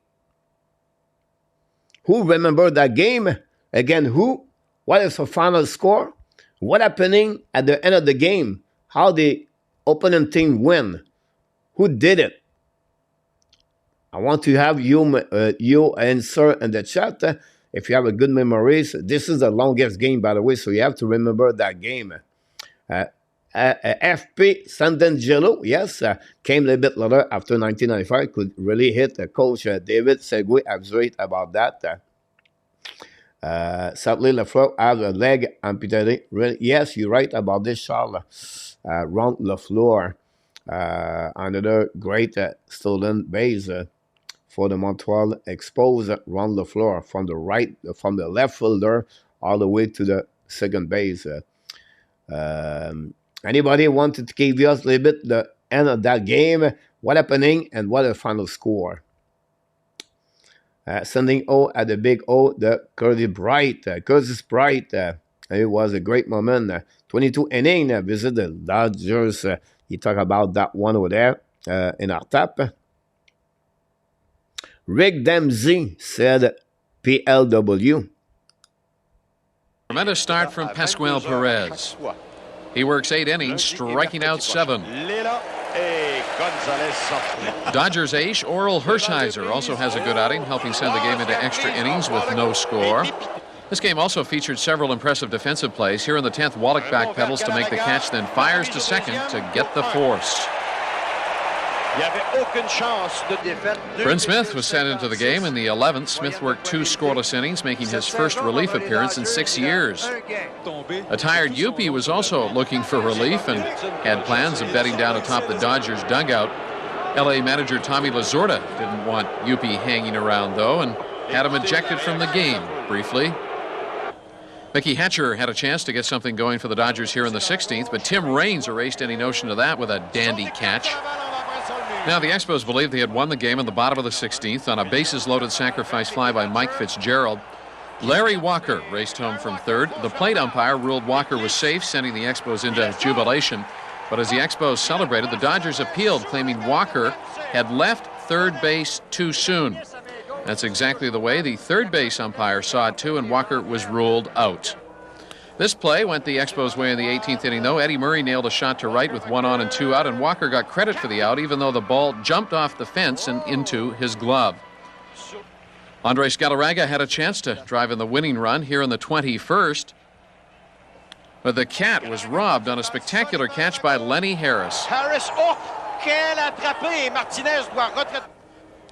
Who remember that game? Again, who? What is the final score? What happening at the end of the game? How the opponent team win? Who did it? I want to have you answer in the chat. If you have a good memories, this is the longest game, by the way, so you have to remember that game. FP Sandangelo, yes, came a little bit later after 1995, could really hit Coach David Segui. Absolutely about that. Sadly, Lafleur has a leg amputated. Really, yes, you're right about this, Charles. Ron Lafleur, another great stolen base for the Montreal Expos run the floor from the left fielder all the way to the second base. Anybody wanted to give us a little bit the end of that game? What happening and what the final score? Sending O at the big O, the Curtis Bright. It was a great moment. 22 inning visit the Dodgers. He talked about that one over there in our tap. Rick Dempsey said PLW. Tremendous start from Pascual Perez. He works 8 innings, striking out 7. Dodgers ace Oral Hershiser also has a good outing, helping send the game into extra innings with no score. This game also featured several impressive defensive plays. Here in the 10th, Wallach backpedals to make the catch, then fires to second to get the force. Bryn Smith was sent into the game in the 11th. Smith worked 2 scoreless innings, making his first relief appearance in 6 years. A tired Yuppie was also looking for relief and had plans of bedding down atop the Dodgers dugout. LA manager Tommy Lasorda didn't want Yuppie hanging around, though, and had him ejected from the game briefly. Mickey Hatcher had a chance to get something going for the Dodgers here in the 16th, but Tim Raines erased any notion of that with a dandy catch. Now, the Expos believed they had won the game in the bottom of the 16th on a bases-loaded sacrifice fly by Mike Fitzgerald. Larry Walker raced home from third. The plate umpire ruled Walker was safe, sending the Expos into jubilation. But as the Expos celebrated, the Dodgers appealed, claiming Walker had left third base too soon. That's exactly the way the third base umpire saw it, too, and Walker was ruled out. This play went the Expos' way in the 18th inning, though. Eddie Murray nailed a shot to right with 1 on and 2 out, and Walker got credit for the out, even though the ball jumped off the fence and into his glove. Andres Galarraga had a chance to drive in the winning run here in the 21st, but the Cat was robbed on a spectacular catch by Lenny Harris.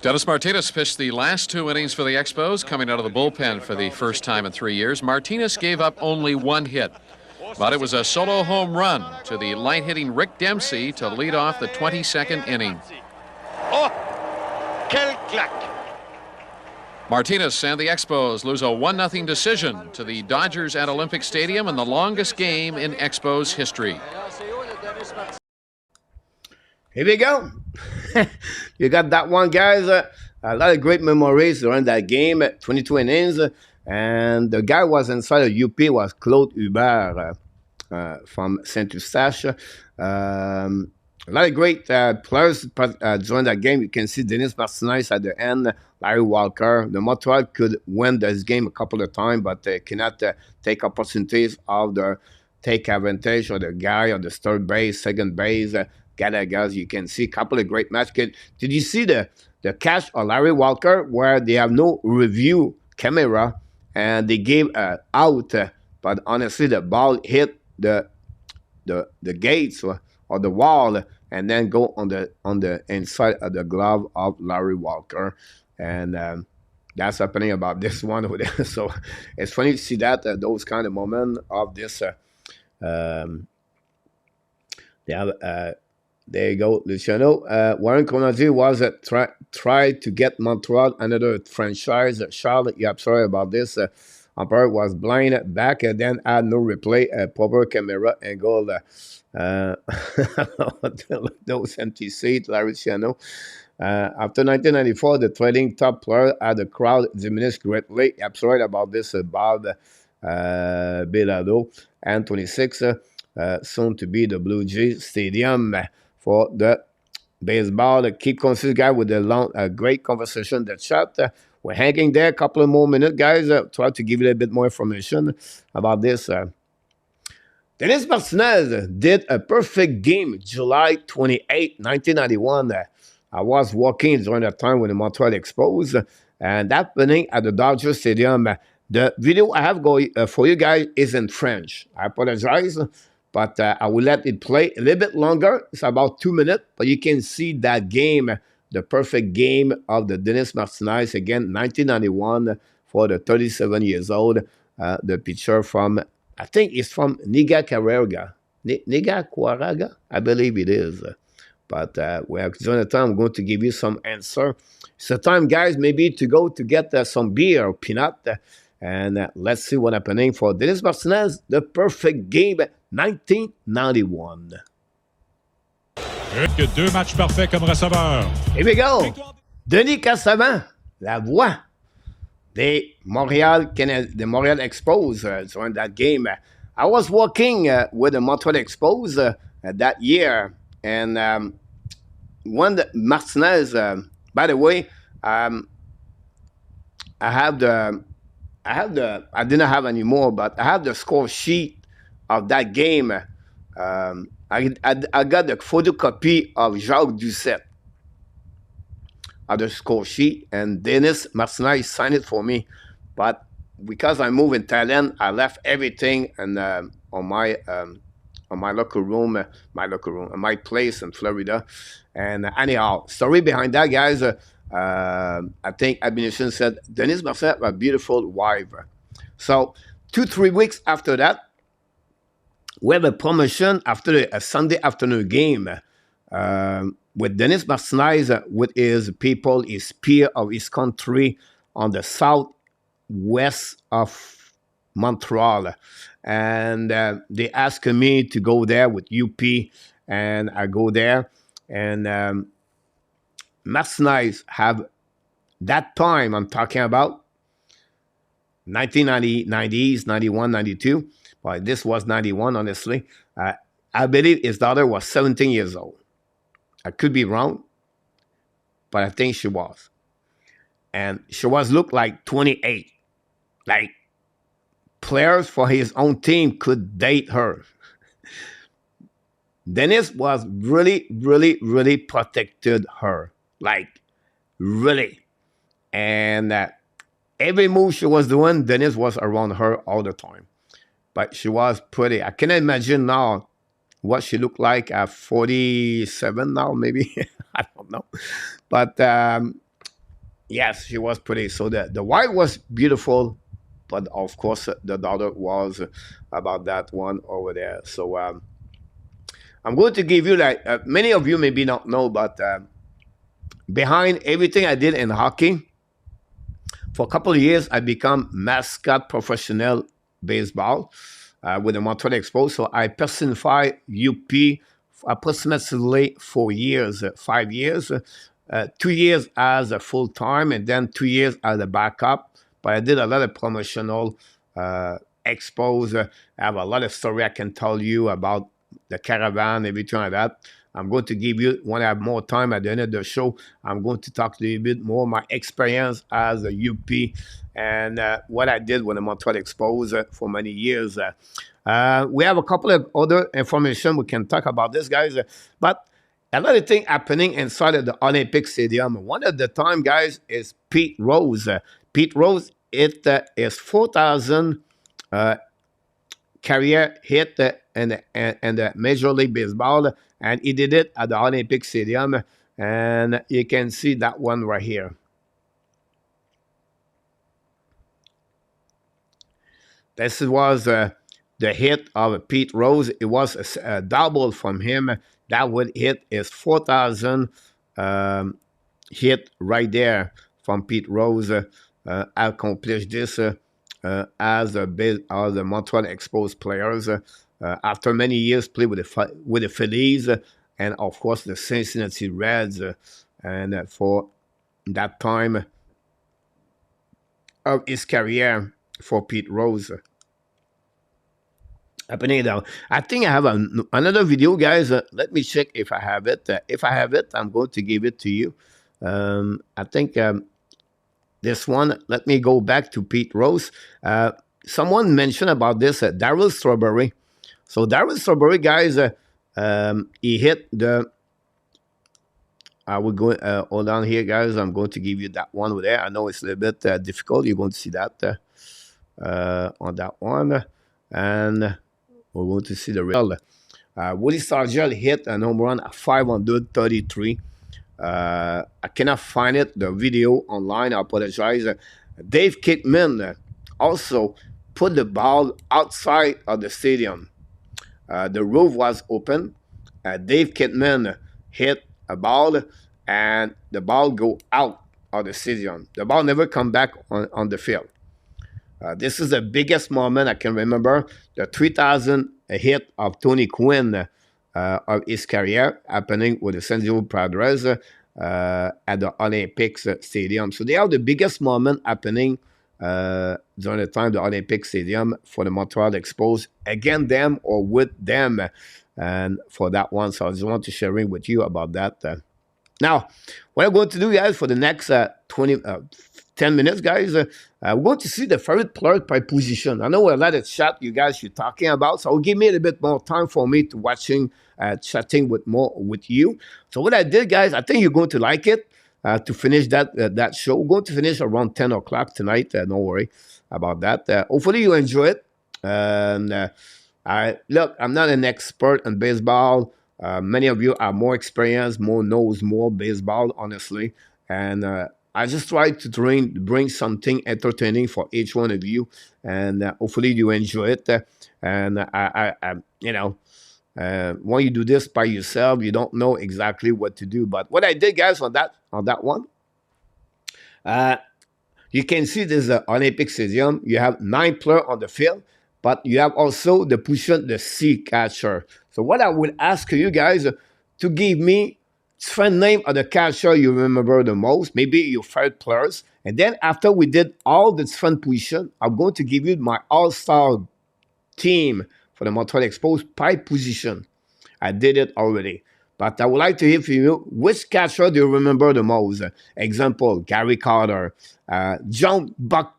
Dennis Martinez pitched the last 2 innings for the Expos, coming out of the bullpen for the first time in 3 years. Martinez gave up only 1 hit, but it was a solo home run to the light-hitting Rick Dempsey to lead off the 22nd inning. Martinez and the Expos lose a 1-0 decision to the Dodgers at Olympic Stadium in the longest game in Expos history. Here we go. You got that one, guys. A lot of great memories during that game. 22 innings. And the guy was inside of UP was Claude Hubert from Saint-Eustache. A lot of great players during that game. You can see Dennis Martinez at the end, Larry Walker. The Montreal could win this game a couple of times, but they cannot take opportunities of the take advantage of the guy on the third base, second base. Guys, you can see a couple of great matches. Did you see the catch of Larry Walker where they have no review camera and they gave out, but honestly the ball hit the gates or the wall and then go on the inside of the glove of Larry Walker, and that's happening about this one over there. So it's funny to see that those kind of moments of this. They have. There you go, Luciano. Warren Conati was tried to get Montreal another franchise. Charles, you're sorry about this. Umpire was blind back and then had no replay, proper camera angle. Those empty seats, Luciano. After 1994, the trading top player had the crowd diminished greatly. I'm sorry about this, Bob Belado. And 26, soon to be the Blue Jays Stadium. For the baseball, keep consistent, guy, with a great conversation. That shot. We're hanging there a couple of more minutes, guys. Try to give you a little bit more information about this. Dennis Martinez did a perfect game July 28, 1991. I was walking during that time when the Montreal Expos, and that happening at the Dodger Stadium. The video I have going for you guys is in French. I apologize. But I will let it play a little bit longer. It's about 2 minutes. But you can see that game, the perfect game of the Dennis Martinez, again, 1991 for the 37 years old. The pitcher from, I think it's from Nigaquaraga. Nigaquaraga? I believe it is. But during the time, I'm going to give you some answer. It's the time, guys, maybe to go to get some beer or peanut. And let's see what's happening for Denis Martinez, the perfect game 1991. Que 2 matchs parfaits comme receveur. Here we go. Denis Casavant, la voix des Montreal Expos during that game. I was working with the Montreal Expos that year, and when Martinez, by the way, I didn't have any more, but I have the score sheet of that game. I got the photocopy of Jacques Doucette of the score sheet, and Denis Martinez signed it for me. But because I moved in Thailand, I left everything and on my locker room, my place in Florida. And anyhow, story behind that, guys. I think Abination said Denis Martinez had a beautiful wife. So 2-3 weeks after that, we have a promotion after a Sunday afternoon game with Denis Martinez, with his people, his peer of his country on the southwest of Montreal. And they asked me to go there with UP, and I go there. And Martinez have, that time I'm talking about, 1990s, 91, 92. Well, this was 91, honestly. I believe his daughter was 17 years old. I could be wrong, but I think she was. And she looked like 28. Like, players for his own team could date her. Denis was really, really, really protected her. Like, really. And every move she was doing, Denis was around her all the time. But she was pretty. I can imagine now what she looked like at 47 now, maybe. I don't know. But yes, she was pretty. So the wife was beautiful. But of course, the daughter was about that one over there. So I'm going to give you, like, many of you maybe not know, but behind everything I did in hockey, for a couple of years, I become mascot professional baseball with the Montreal Expos. So I personified UP approximately 4 years, 5 years, 2 years as a full-time, and then 2 years as a backup. But I did a lot of promotional expos. I have a lot of story I can tell you about the caravan, everything like that. I'm going to give you, when I have more time at the end of the show, I'm going to talk a little bit more my experience as a UP and what I did with the Montreal Expos for many years. We have a couple of other information we can talk about this, guys. But a lot of things happening inside of the Olympic Stadium. One of the time, guys, is Pete Rose. Pete Rose, it is 4,000 career hit in the Major League Baseball, and he did it at the Olympic Stadium, and you can see that one right here. This was the hit of Pete Rose. It was a double from him. That would hit is 4,000 hit right there from Pete Rose. Accomplished this as the Montreal Expos players. After many years, played with the Phillies and of course the Cincinnati Reds, and for that time of his career for Pete Rose. Happening down. I think I have another video, guys. Let me check if I have it. If I have it, I'm going to give it to you. I think this one. Let me go back to Pete Rose. Someone mentioned about this, Darryl Strawberry. So Darryl Strawberry, guys, he hit the. I will go. Hold on here, guys. I'm going to give you that one over there. I know it's a little bit difficult. You're going to see that on that one, and we're going to see the real. Woody Sargent hit an home run at 533. I cannot find it, the video online. I apologize. Dave Kickman also put the ball outside of the stadium. The roof was open. Dave Kickman hit a ball and the ball go out of the stadium. The ball never come back on the field. This is the biggest moment I can remember. The 3,000 hit of Tony Quinn of his career happening with the San Diego Padres at the Olympics Stadium. So they are the biggest moment happening during the time the Olympic Stadium for the Montreal Expos, against them or with them. And for that one, so I just want to share with you about that. Now, what I'm going to do, guys, for the next 10 minutes, guys, we're going to see the favorite player by position. I know a lot of chat you guys are talking about, so it'll give me a little bit more time for me to chatting with you. So what I did, guys, I think you're going to like it. To finish that show, we're going to finish around 10 o'clock tonight. Don't worry about that. Hopefully you enjoy it. And look, I'm not an expert in baseball. Many of you are more experienced, knows more baseball, honestly. And I just try to bring something entertaining for each one of you. And hopefully you enjoy it. And when you do this by yourself, you don't know exactly what to do. But what I did, guys, on that one, you can see this Olympic Stadium. You have 9 players on the field, but you have also the position, the C catcher. So what I would ask you guys to give me different name of the catcher you remember the most, maybe your favorite players. And then after we did all the different positions, I'm going to give you my all-star team for the Montreal Expos by position. I did it already. But I would like to hear from you, which catcher do you remember the most? Example, Gary Carter, John Boccabella,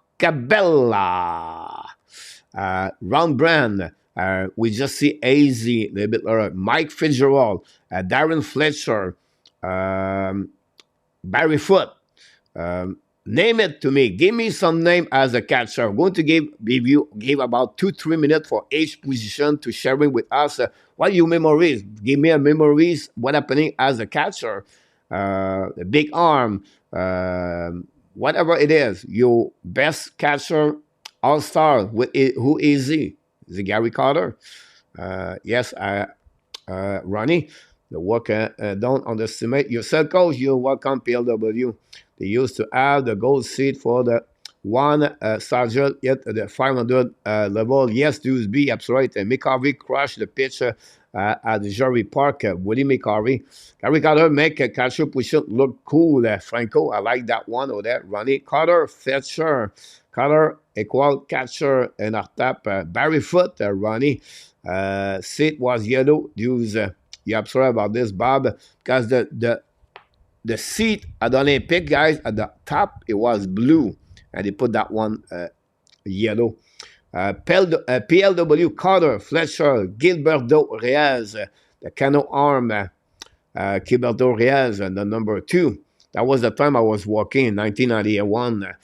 Ron Brand, we just see AZ, a little bit later, Mike Fitzgerald, Darren Fletcher, Barry Foote. Name it to me. Give me some name as a catcher. I'm going to give about 2-3 minutes for each position to sharing with us what your memories. Give me a memories, what happening as a catcher, the big arm, whatever it is. Your best catcher, all-star, who is he? Is it Gary Carter? Yes, Ronnie. The work, don't underestimate yourself, coach. You're welcome, PLW. They used to have the gold seat for the one sergeant at the 500 level. Yes, Dewsby, absolutely. And McCarvey crushed the pitch at the Jarry Park. Woody McCarvey. Gary Carter make a catcher position look cool. Franco, I like that one over there. Ronnie Carter, Fletcher. Carter, equal catcher and our tap. Barry Foote, Ronnie. Seat was yellow. You're absolutely about this, Bob, because the seat at the Olympic, guys, at the top, it was blue, and they put that one yellow. PLW, Carter, Fletcher, Gilberto Reyes, the cano arm, Gilberto Reyes, the number 2. That was the time I was working in 1991.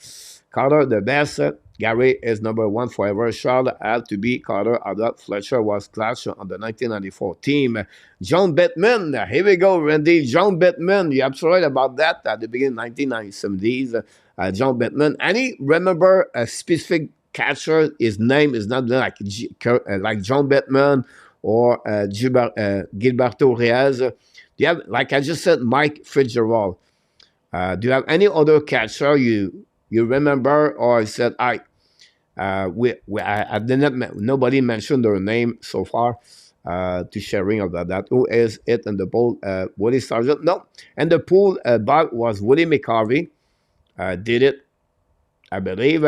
Carter, the best. Gary is number 1 forever. Charles had to be Carter. Adult Fletcher was clutch on the 1994 team. John Bettman. Here we go, Randy. John Bettman. You're absolutely right about that at the beginning of 1970s. John Bettman. Any remember a specific catcher? His name is not like John Bettman or Gilberto Reyes. Do you have, like I just said, Mike Fitzgerald? Do you have any other catcher you remember, or said I didn't. Nobody mentioned their name so far to sharing about that. Who is it in the pool? Woody Sargent? No. And the pool bug was Woody McCarvey. Did it, I believe.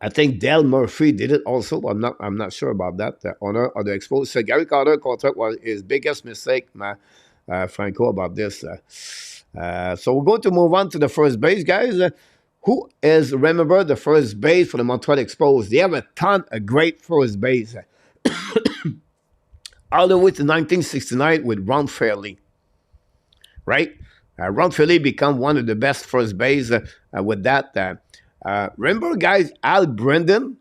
I think Dale Murphy did it also. But I'm not sure about that. The owner of the Expos. So Gary Carter contract was his biggest mistake, Franco, about this. So we're going to move on to the first base, guys. Who is, remember, the first base for the Montreal Expos? They have a ton of great first base. All the way to 1969 with Ron Fairley. Right? Ron Fairley became one of the best first base with that. Remember, guys, Al Brendan?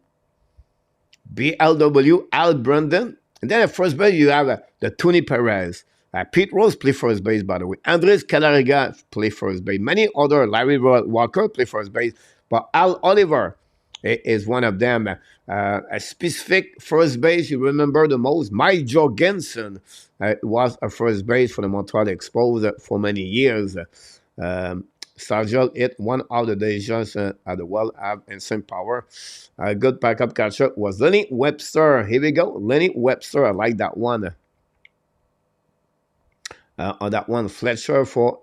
BLW, Al Brendan. And then at first base, you have the Tony Perez. Pete Rose play first base, by the way. Andres Calariga play first base. Many other, Larry Walker play first base. But Al Oliver is one of them. A specific first base you remember the most, Mike Jorgensen was a first base for the Montreal Expos for many years. Sargent hit one out of the shots at the well have insane power. A good backup catcher was Lenny Webster. Here we go. Lenny Webster. I like that one. On that one, Fletcher for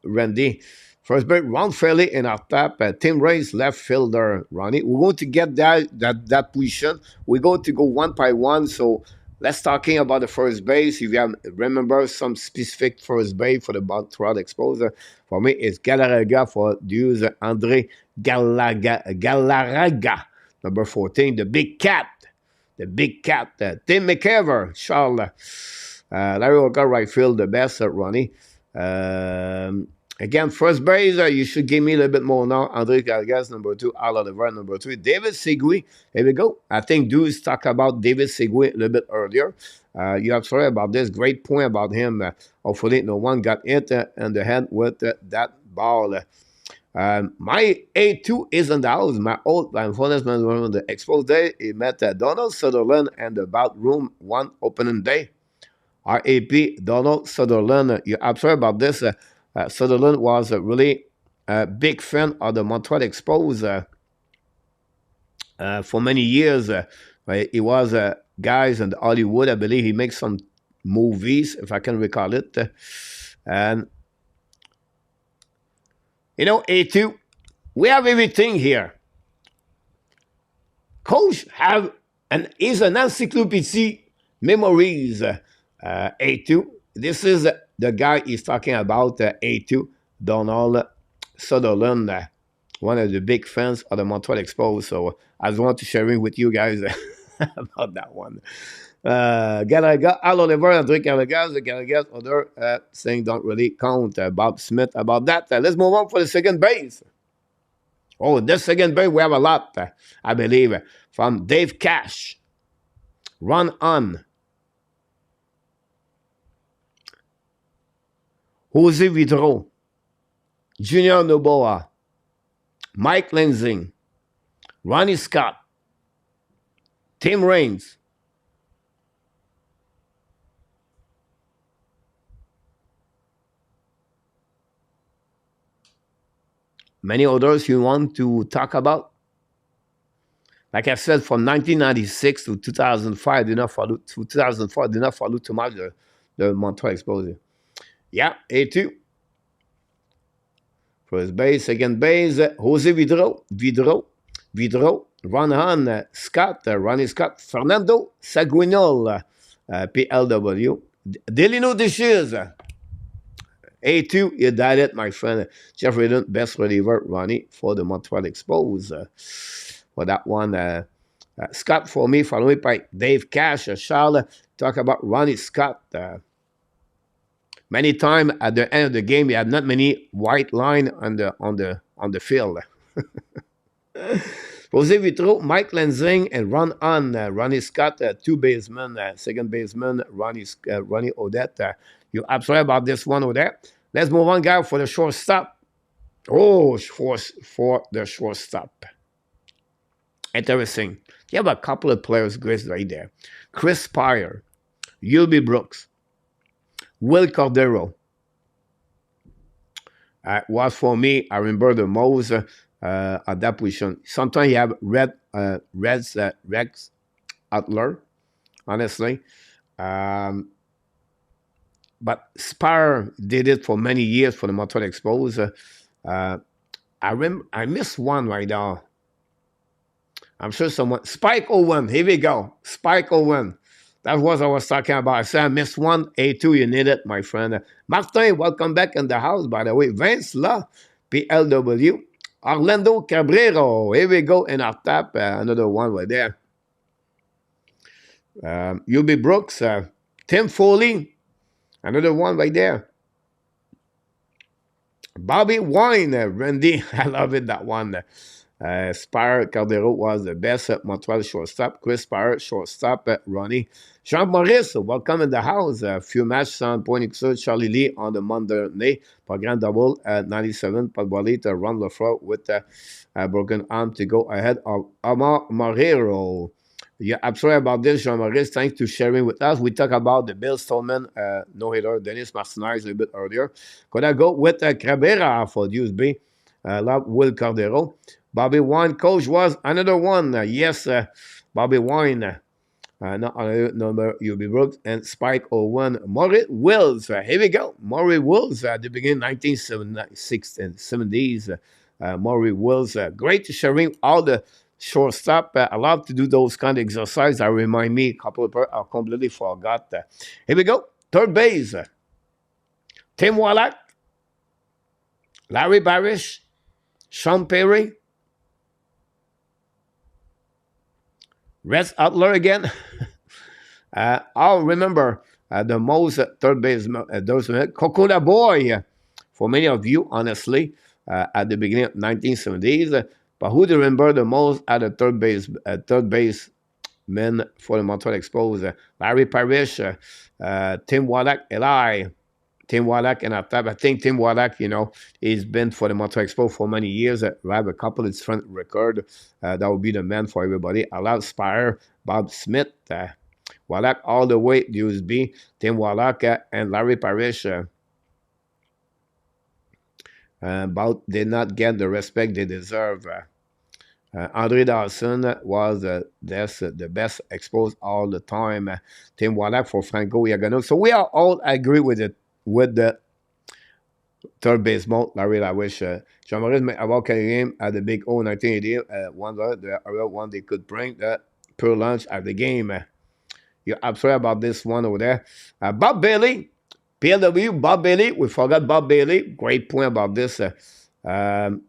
Randy. First base, Ron Fairley in our tap. Tim Ray's left fielder, Ronnie. We're going to get that position. We're going to go one by one. So let's talking about the first base. If you have, remember some specific first base for the Montreal Expos, for me, it's Galarraga for use Andre Galarraga, number 14, the big cat. The big cat. Tim McCaver, Charles. Larry Walker, right field, the best, Ronnie. Again, first base, you should give me a little bit more now. Andre Galgas, number 2. Al Oliver, number 3. David Segui. Here we go. I think Deuce talked about David Segui a little bit earlier. You have sorry about this. Great point about him. Hopefully, no one got hit in the head with that ball. My A2 is in the house. My old finance man on the Expos Day. He met Donald Sutherland and the bathroom one opening day. RAP, Donald Sutherland. You're absolutely about this. Sutherland was a really big fan of the Montreal Expos for many years. He was guys in Hollywood. I believe he makes some movies, if I can recall it. And, you know, A2, we have everything here. Coach is an encyclopedia memories. A2. This is the guy he's talking about, A2, Donald Sutherland, one of the big fans of the Montreal Expos. So I just want to share it with you guys about that one. Gallagher, Al Oliver, Andre Gallagher, other saying don't really count. Bob Smith about that. Let's move on for the second base. Oh, this second base, we have a lot, I believe, from Dave Cash, Ron On, Jose Vidro, Junior Noboa, Mike Lenzing, Ronnie Scott, Tim Raines, many others you want to talk about? Like I said, from 1996 to 2005, I did not follow too much the Montreal Expos. Yeah, A2. First base, second base, Jose Vidro, Ron Hahn, Scott, Ronnie Scott, Fernando Saguinol, PLW, Delino Deschiz, A2, you died it, my friend. Jeff Redden, best reliever, Ronnie, for the Montreal Expos. For that one, Scott for me, followed by Dave Cash, Charles, talk about Ronnie Scott. Many times at the end of the game, you have not many white line on the field. Jose Vitro, Mike Lenzing, and Ron On, Ronnie Scott, two basemen, second baseman, Ronnie Odette. You're absolutely about this one over there. Let's move on, guys, for the shortstop. Oh, for the shortstop. Interesting. You have a couple of players great right there. Chris Spire, Yulby Brooks, Will Cordero was for me, I remember the most at that position. Sometimes you have Rex Utler, honestly. But Spire did it for many years for the Montreal Expos. I missed one right now. I'm sure someone... Spike Owen, here we go. Spike Owen. That's what I was talking about. I said I missed one. A2, you need it, my friend. Martin, welcome back in the house, by the way. Vince La, PLW. Orlando Cabrero. Here we go in our tap. Another one right there. UB Brooks. Tim Foley. Another one right there. Bobby Wine. Randy. I love it, that one. Spire Cardero was the best Montreal shortstop. Chris Spire, shortstop. Ronnie. Jean Maurice, welcome in the house. A few matches on point épisode. Charlie Lee on the Monday. Pas grand double at 97. Pas de volley to run the floor with a broken arm to go ahead of Omar Marrero. Yeah, absolutely about this, Jean Maurice. Thanks to sharing with us. We talked about the Bill Stallman no-hitter, Dennis Martinez a little bit earlier. Could I go with Cabrera for USB? Will Cardero. Bobby Wine, coach, was another one. Yes, Bobby Wine. Not another number, UB Brooks and Spike 01. Maury Wills. Here we go. Maury Wills at the beginning 1976 and 70s. Maury Wills. Great sharing all the shortstop. I love to do those kind of exercises. That remind me a couple of I completely forgot. Here we go. Third base. Tim Wallach. Larry Barish. Sean Perry. Rex Adler again. I'll remember the most third baseman, Cocola Boy, for many of you, honestly, at the beginning of 1970s. But who do you remember the most at the third baseman for the Montreal Expos? Larry Parrish, Tim Wallach, Eli. Tim Wallach and I think Tim Wallach, he's been for the Montreal Expo for many years. I have a couple of different records. That would be the man for everybody. Allowed Spire, Bob Smith, Wallach all the way, USB, Tim Wallach, and Larry Parrish. But did not get the respect they deserve. Andre Dawson was the best exposed all the time. Tim Wallach for Franco Iagano. So we are all agree with it. With the third baseman, Larry Lawish. Jean-Maurice may avoir carry game at the Big O 1980. The other one they could bring the pure lunch at the game. You're absolutely about this one over there. Bob Bailey, PLW, Bob Bailey. We forgot Bob Bailey. Great point about this. Warren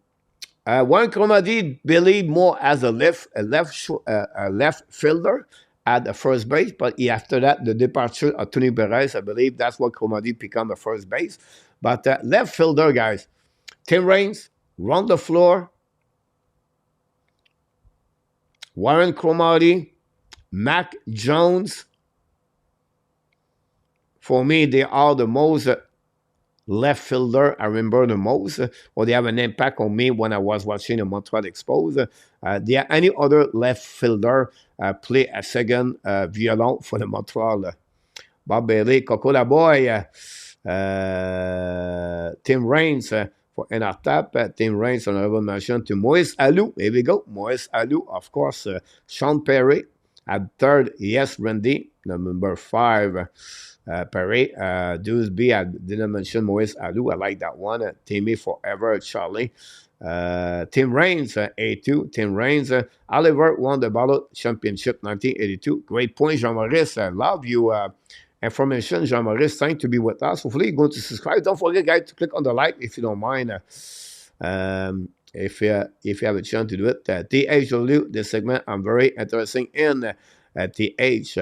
Cromady, Bailey more as a left fielder at the first base, but after that, the departure of Tony Perez, I believe that's what Cromady become the first base. But left fielder, guys, Tim Raines, run the floor, Warren Cromady, Mac Jones. For me, they are the most left fielder I remember the most, or they have an impact on me when I was watching the Montreal Expos. There any other left fielder play a second violon for the Montreal? Bob Bailey, Coco La Boy, Tim Raines for NR Tim Raines, honorable mention to Moïse Alou. Here we go. Moïse Alou, of course. Sean Perry at third. Yes, Randy, number 5. Perry, Dewsby, I didn't mention Moïse Alou. I like that one. Timmy Forever, Charlie. Tim Raines, A2. Tim Raines. Oliver won the Ballot Championship 1982. Great point, Jean-Maurice. I love you. Information, Jean-Maurice. Thanks to be with us. Hopefully, you're going to subscribe. Don't forget, guys, to click on the like if you don't mind. If you have a chance to do it. THW, this segment, I'm very interested in. TH.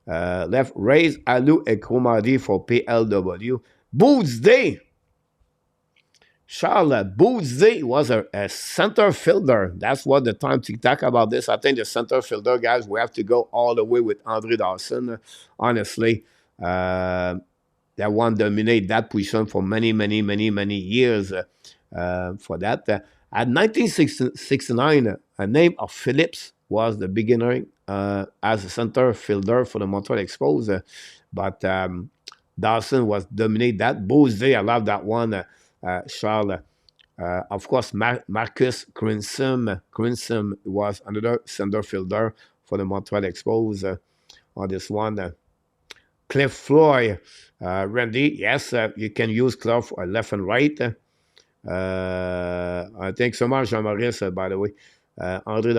Left, Raise, Alou, and Cromady for PLW. Boots Day. Charles Boots Day was a center fielder. That's what the time to talk about this. I think the center fielder, guys, we have to go all the way with Andre Dawson. Honestly, that one dominated that position for many years. For that, at 1969, a name of Phillips was the beginner as a center fielder for the Montreal Expos. But Dawson was dominate that. Boots Day, I love that one. Charles. Of course, Marcus Crinsom. Crinsom was another center fielder for the Montreal Expos on this one. Cliff Floyd. Randy, yes, you can use Cliff left and right. I think so much, Jean-Maurice, by the way. André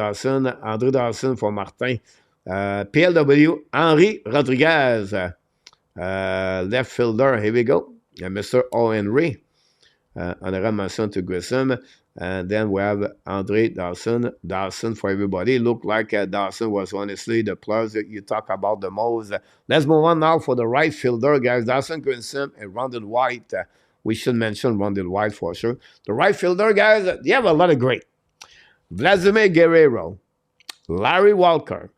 Dawson for Martin. PLW, Henry Rodriguez. Left fielder, here we go. Mr. O. Henry. Honorable mention to Grissom. And then we have Andre Dawson. Dawson for everybody. Looked like Dawson was honestly the plus that you talk about the most. Let's move on now for the right fielder, guys. Dawson, Grissom, and Rondell White. We should mention Rondell White for sure. The right fielder, guys, they have a lot of great. Vladimir Guerrero, Larry Walker,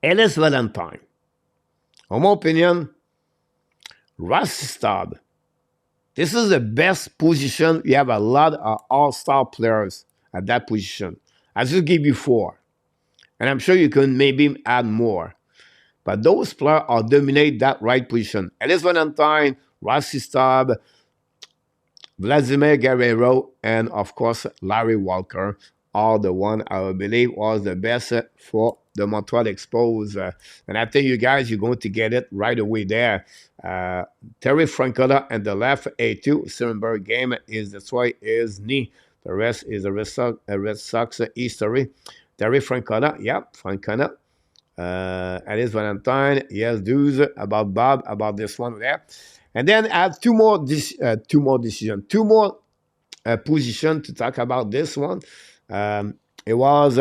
Ellis Valentine. In my opinion, Rusty Staub. This is the best position. You have a lot of all-star players at that position. I just give you 4. And I'm sure you can maybe add more. But those players are dominate that right position. Ellis Valentine, Rusty Staub, Vladimir Guerrero, and of course, Larry Walker are the one I believe was the best for the Montreal Expos. And I tell you guys, you're going to get it right away there. Terry Francona and the left A2. Silverberg game is destroyed his knee. The rest is a Red Sox history. Terry Francona, Francona. Alice Valentine, yes, dudes, about Bob, about this one there. And then add two more decisions, two more position to talk about this one. It was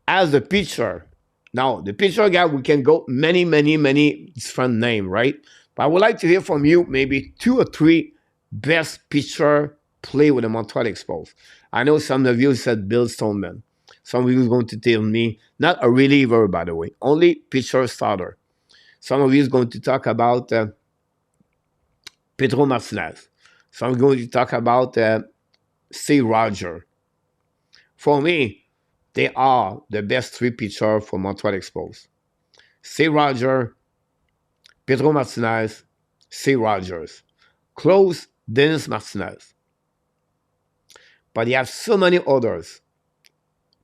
as a pitcher. Now, the pitcher guy, we can go many different names, right? But I would like to hear from you maybe 2 or 3 best pitcher play with the Montreal Expos. I know some of you said Bill Stoneman. Some of you are going to tell me, not a reliever, by the way, only pitcher starter. Some of you is going to talk about Pedro Martinez. Some are going to talk about Steve Roger. For me, they are the best 3 pitchers for Montreal Expos. Steve Roger, Pedro Martinez, Steve Rogers. Close, Dennis Martinez. But you have so many others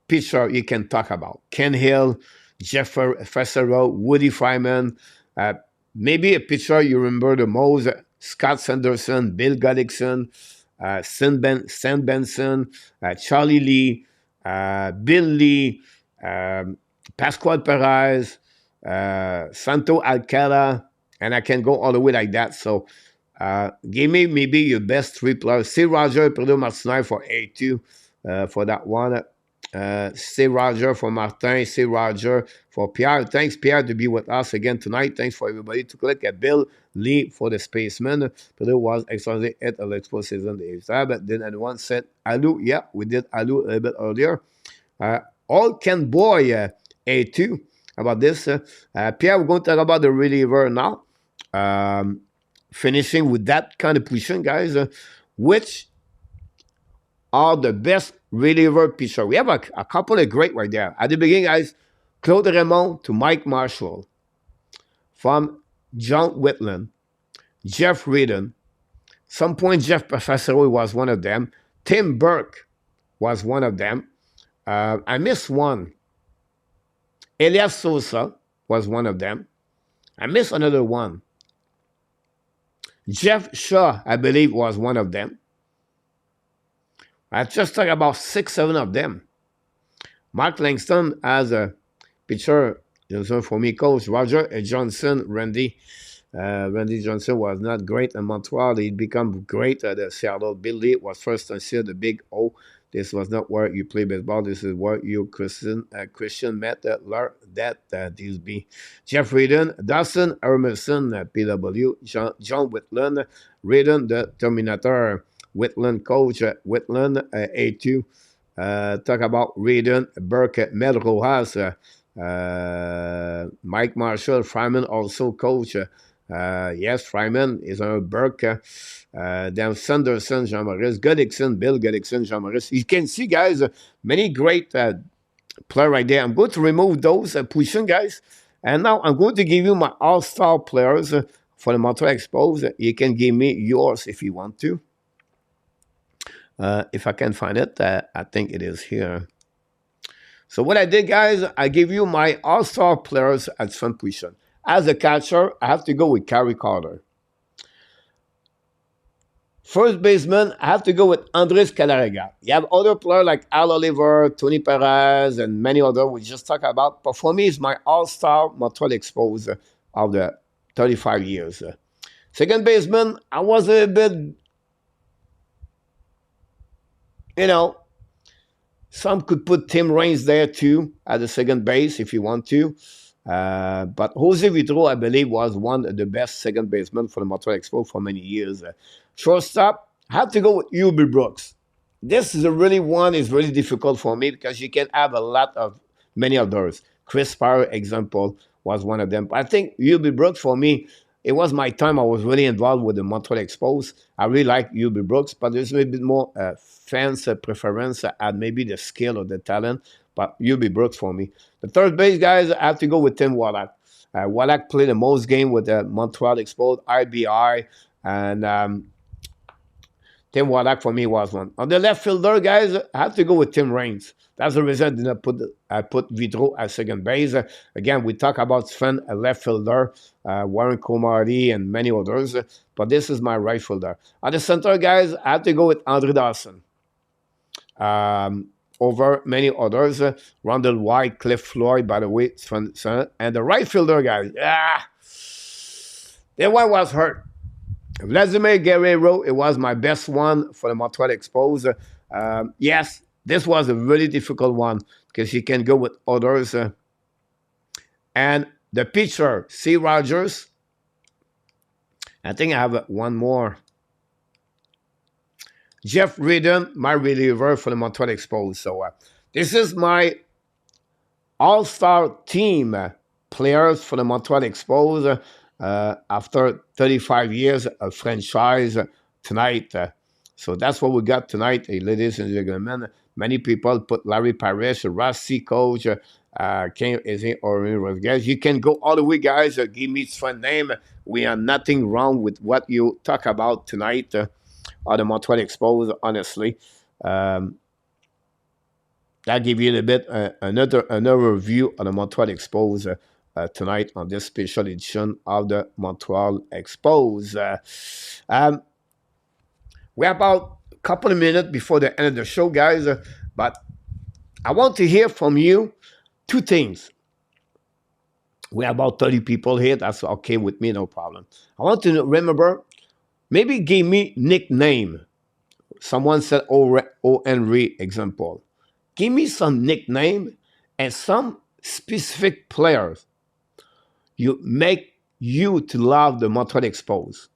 pitcher you can talk about. Ken Hill, Jeff Fassero, Woody Fryman. Maybe a pitcher you remember the most, Scott Sanderson, Bill Gullickson, Sam Benson, Charlie Lee, Bill Lee, Pascual Perez, Santo Alcala, and I can go all the way like that. So give me maybe your best 3 players. Steve Roger, Pedro Martinez for A2 for that one. Steve Roger for Martin, Steve Roger for Pierre. Thanks, Pierre, to be with us again tonight. Thanks for everybody to click at Bill Lee for the Spaceman. Pedro was extraordinary at the Expo season. But then anyone said Alu. Yeah, we did Alu a little bit earlier. All Ken Boy A2 about this. Pierre, we're going to talk about the reliever now. Finishing with that kind of position, guys, which are the best reliever pitcher. We have a couple of great right there. At the beginning, guys, Claude Raymond to Mike Marshall. From John Whitland, Jeff Reardon. Some point, Jeff Professor was one of them. Tim Burke was one of them. I missed one. Elias Sosa was one of them. I missed another one. Jeff Shaw, I believe, was one of them. I just talked about 6, 7 of them. Mark Langston as a pitcher, for me, coach. Roger Johnson, Randy Johnson was not great in Montreal. He'd become great at Seattle. Billy was first considered the big O. This was not where you play baseball. This is where you Christian met learn that this be. Jeff Reardon, Dawson Emerson, PW, John Whitland, Reardon, the Terminator, Whitland coach, Whitland A2. Talk about Reardon, Burke, Mel Rojas, Mike Marshall, Fryman also coach. Yes, Fryman is on Burke. Then Sanderson, Jean-Maurice, Gullickson, Bill Gullickson, Jean-Maurice. You can see, guys, many great players right there. I'm going to remove those positions, guys. And now I'm going to give you my all-star players for the Montreal Expos. You can give me yours if you want to. If I can find it, I think it is here. So what I did, guys, I give you my all-star players at some position. As a catcher, I have to go with Jarry Carter. First baseman, I have to go with Andres Calarega. You have other players like Al Oliver, Tony Perez, and many others we just talked about. But for me, it's my all-star Montreal Expos of the 35 years. Second baseman, I was a bit, some could put Tim Raines there too at the second base if you want to. But Jose Vitro, I believe, was one of the best second basemen for the Montreal Expos for many years. Shortstop, I have to go with Hubie Brooks. this is a really one is really difficult for me because you can have a lot of many of those. Chris Parr example was one of them. But I think UB Brooks for me, it was my time. I was really involved with the Montreal Expos. I really like UB Brooks, but there's a little bit more fans' preference at maybe the skill or the talent. But UB Brooks for me. The third base guys, I have to go with Tim Wallach. Wallach played the most game with the Montreal Expos, RBI, and Tim Wallach for me was one. On the left fielder, guys, I have to go with Tim Raines. That's the reason I did not put Vitro at second base. Again, we talk about Sven, a left fielder, Warren Comari, and many others. But this is my right fielder. On the center, guys, I have to go with Andre Dawson. Over many others. Rondell White, Cliff Floyd, by the way, Sven, and the right fielder, guys. That one was hurt. Vladimir Guerrero, it was my best one for the Montreal Expos. Yes, this was a really difficult one because you can go with others. And the pitcher, C. Rogers. I think I have one more. Jeff Redden, my reliever for the Montreal Expos. So this is my all-star team players for the Montreal Expos. After 35 years of franchise tonight. So that's what we got tonight, ladies and gentlemen. Many people put Larry Parrish, Rossi coach, Ken Eze, or Rodriguez. You can go all the way, guys. Give me its fun name. We are nothing wrong with what you talk about tonight on the Montreal Expos, honestly. I'll give you a bit another view on the Montreal Expos tonight on this special edition of the Montreal Expos. We're about a couple of minutes before the end of the show, guys, but I want to hear from you two things. We're about 30 people here. That's okay with me, no problem. I want to remember, maybe give me nickname. Someone said O. Henry example. Give me some nickname and some specific players you make you to love the Montreal Expos,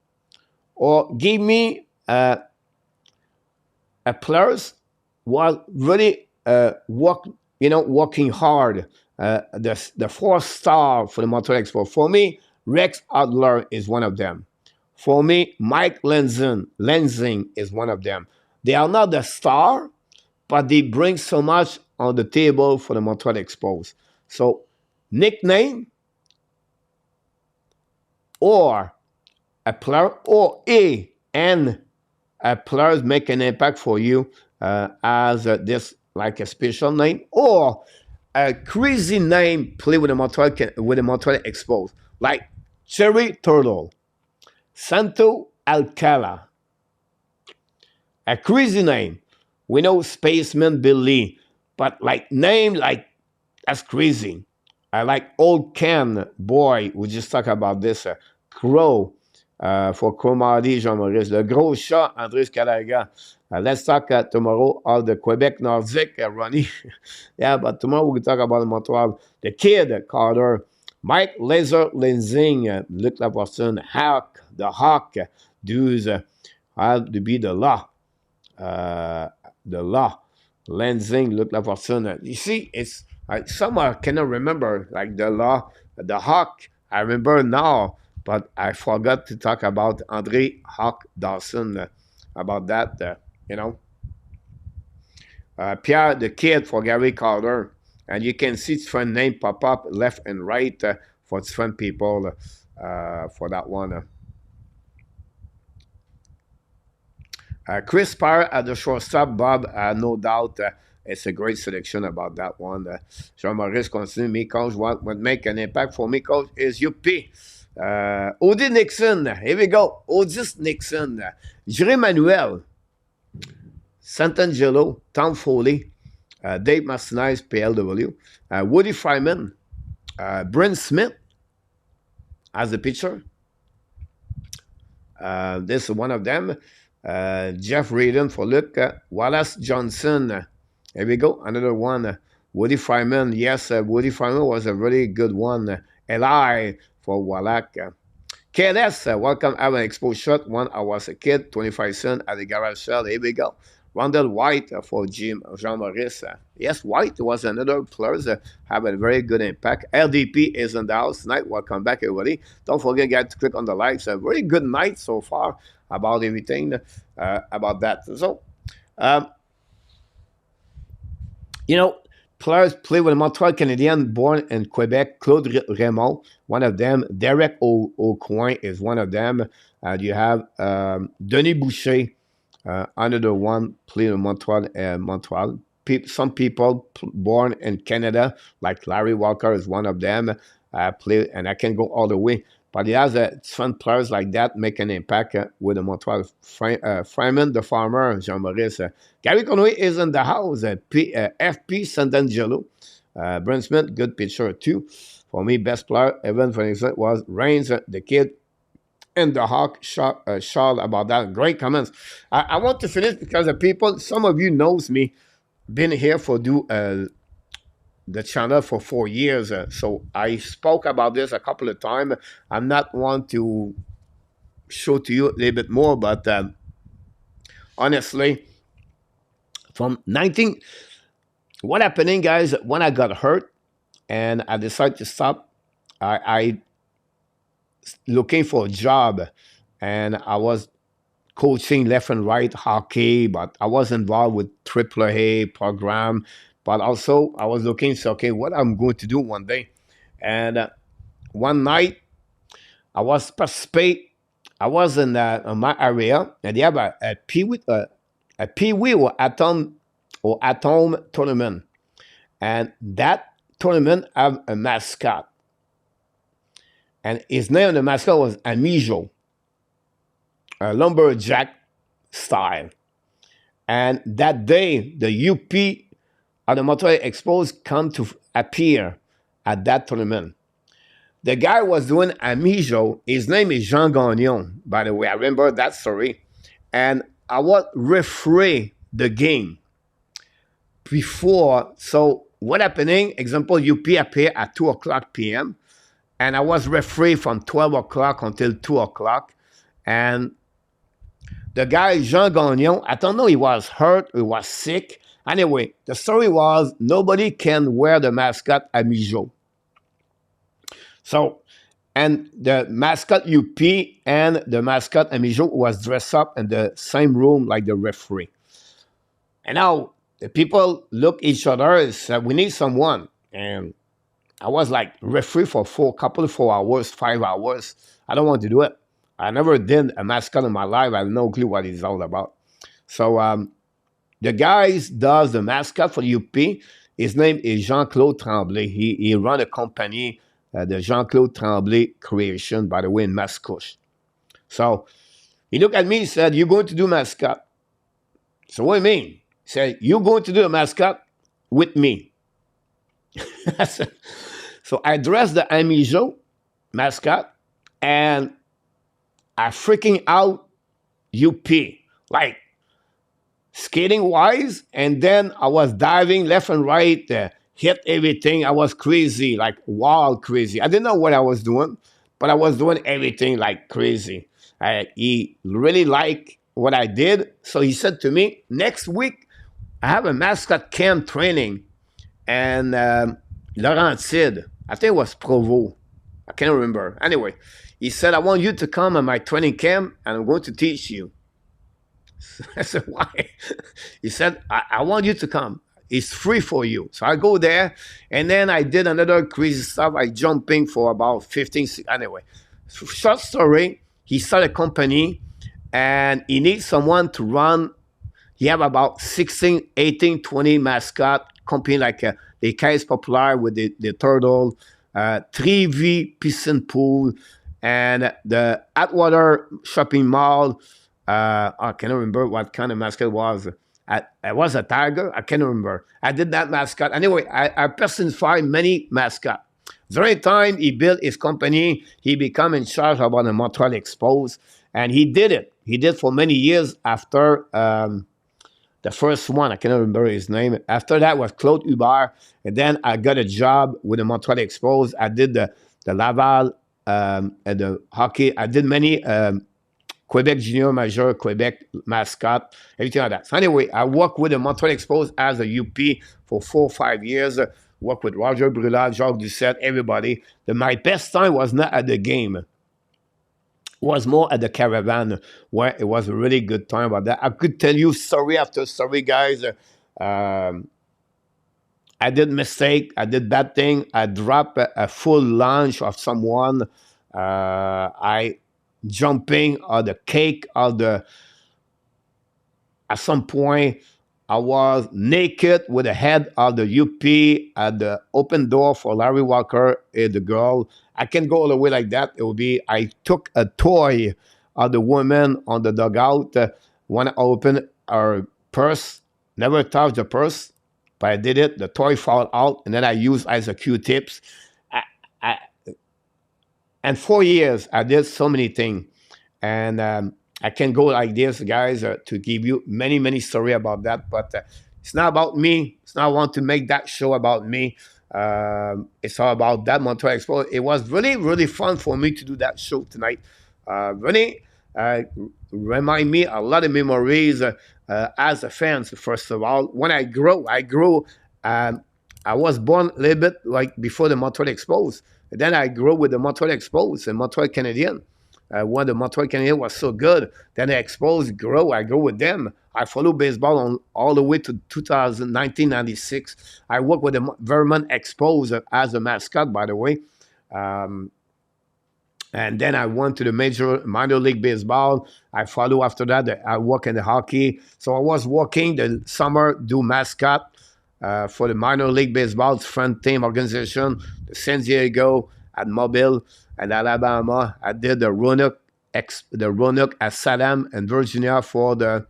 or give me a players was really working hard. The 4-star for the Montreal Expos. For me, Rex Adler is one of them. For me, Mike Lenzing is one of them. They are not the star, but they bring so much on the table for the Montreal Expos. So, nickname, or a player, or a players make an impact for you as this like a special name, or a crazy name play with the Montreal Expos, like Cherry Turtle, Santo Alcala. A crazy name. We know Spaceman Billy, but like name like that's crazy. I like Old Ken Boy. We just talked about this. Crow for Comedy, Jean-Maurice. Le Gros Chat, Andrés Calaga. Let's talk tomorrow of the Quebec Nordic, Ronnie. Yeah, but tomorrow we can talk about Montreal. The Kid, Carter. Mike Laser Lenzing, Luc Laportune. Hawk, the Hawk. Dudes have to be the law. Lenzing, Luc Laportune. You see, it's some I cannot remember, like the law, the Hawk. I remember now, but I forgot to talk about Andre Hawk Dawson about that. Pierre the Kid for Gary Carter, and you can see different name pop up left and right for different people for that one. Chris Parr at the shortstop, Bob, no doubt. It's a great selection about that one. Jean-Maurice continue, me, coach, what make an impact for me, coach, is UP. Odie Nixon, here we go. Odis Nixon. Jerry Manuel. Santangelo, Tom Foley, Dave Martinez, PLW. Woody Fryman. Brent Smith as the pitcher. This is one of them. Jeff Redden for Luke. Wallace Johnson. Here we go. Another one. Woody Fryman. Yes, Woody Fryman was a really good one. Eli for Wallach. KLS, welcome. I have an expo shot. When I was a kid, 25 cents at the garage sale. Here we go. Rondell White for Jean-Maurice. Yes, White was another player that have a very good impact. LDP is in the house tonight. Welcome back, everybody. Don't forget, guys, to click on the likes. A very good night so far about everything about that. So, players play with the Montreal Canadiens born in Quebec. Claude Raymond, one of them. Derek Aucoin is one of them. You have Denis Boucher, another one, playing in Montreal. Some people born in Canada, like Larry Walker is one of them, play, and I can go all the way. But he has some players like that make an impact with the Montreal. Freeman, the farmer, Jean-Maurice. Gary Conway is in the house. FP Santangelo. Brent Smith, good pitcher too. For me, best player, Evan, for example, was Reigns, the kid, and the Hawk Charles about that. Great comments. I want to finish because the people, some of you knows me, been here for the channel for 4 years. So I spoke about this a couple of times. I'm not want to show to you a little bit more, but honestly, from what happening, guys, when I got hurt and I decided to stop, I looking for a job, and I was coaching left and right hockey, but I was involved with AAA program. But also, I was looking, so, okay, what I'm going to do one day. And one night, I was participate. I was in my area, and they have a Pee-wee or Atom tournament. And that tournament have a mascot. And his name on the mascot was Amijo, a lumberjack style. And that day, the UP of the Montreal Expos come to appear at that tournament. The guy was doing Amijo. His name is Jean Gagnon, by the way. I remember that story. And I was referee the game before. So what happening? Example, UP appear at 2:00 p.m. And I was referee from 12 o'clock until 2 o'clock. And the guy, Jean Gagnon, I don't know, he was hurt, he was sick. Anyway, the story was nobody can wear the mascot Amijo. So, and the mascot UP and the mascot Amijo was dressed up in the same room like the referee. And now the people look each other and said, we need someone. And I was like referee for 4 hours, 5 hours. I don't want to do it. I never did a mascot in my life. I have no clue what it's all about. So the guy does the mascot for the UP. His name is Jean-Claude Tremblay. He run a company, the Jean-Claude Tremblay Creation, by the way, in Mascouche. So he looked at me and said, you're going to do mascot. So what do you mean? He said, you're going to do a mascot with me. So I dressed the Amijo mascot, and I freaking out UP, like skating-wise, and then I was diving left and right, hit everything. I was crazy, like wild crazy. I didn't know what I was doing, but I was doing everything like crazy. He really liked what I did, so he said to me, next week, I have a mascot camp training, and Laurentide, I think it was Provo. I can't remember. Anyway, he said, I want you to come at my training camp, and I'm going to teach you. I said, why? He said, I want you to come. It's free for you. So I go there, and then I did another crazy stuff. I jumping for about 15, anyway. Short story, he started a company, and he needs someone to run. He have about 16, 18, 20 mascot company, like the Caisse Populaire with the turtle, 3V piscine pool, and the Atwater shopping mall. I can't remember what kind of mascot it was. It was a tiger. I can't remember. I did that mascot. Anyway, I personified many mascots. During the time he built his company, he became in charge about the Montreal Expos, and he did it. He did for many years after the first one. I cannot remember his name. After that was Claude Hubert, and then I got a job with the Montreal Expos. I did the Laval and the hockey. I did many Quebec Junior Major, Quebec Mascot, everything like that. So anyway, I worked with the Montreal Expos as a UP for 4 or 5 years. Worked with Roger Brulard, Jacques Doucette, everybody. My best time was not at the game. It was more at the caravan, where it was a really good time about that. I could tell you story after story, guys. I did mistake. I did bad thing. I dropped a full lunch of someone. I jumping on the cake of the. At some point, I was naked with the head of the UP at the open door for Larry Walker and the girl. I can go all the way like that. It would be, I took a toy of the woman on the dugout when I opened her purse. Never touched the purse, but I did it. The toy fell out, and then I used as a Q-tips. And 4 years, I did so many things. And I can go like this, guys, to give you many, many stories about that. But it's not about me. It's not I want to make that show about me. It's all about that Montreal Expo. It was really, really fun for me to do that show tonight. Really remind me a lot of memories as a fan, first of all. When I grew. I was born a little bit like before the Montreal Expos. And then I grew with the Montreal Expos and Montreal Canadiens. When the Montreal Canadiens was so good, then the Expos grow. I go with them. I follow baseball all the way to 1996. I work with the Vermont Expos as a mascot, by the way. And then I went to the minor league baseball. I follow after that. I work in the hockey. So I was working the summer, do mascot for the minor league baseball front team organization, the San Diego at Mobile and Alabama. I did the Roanoke at Salem and Virginia for the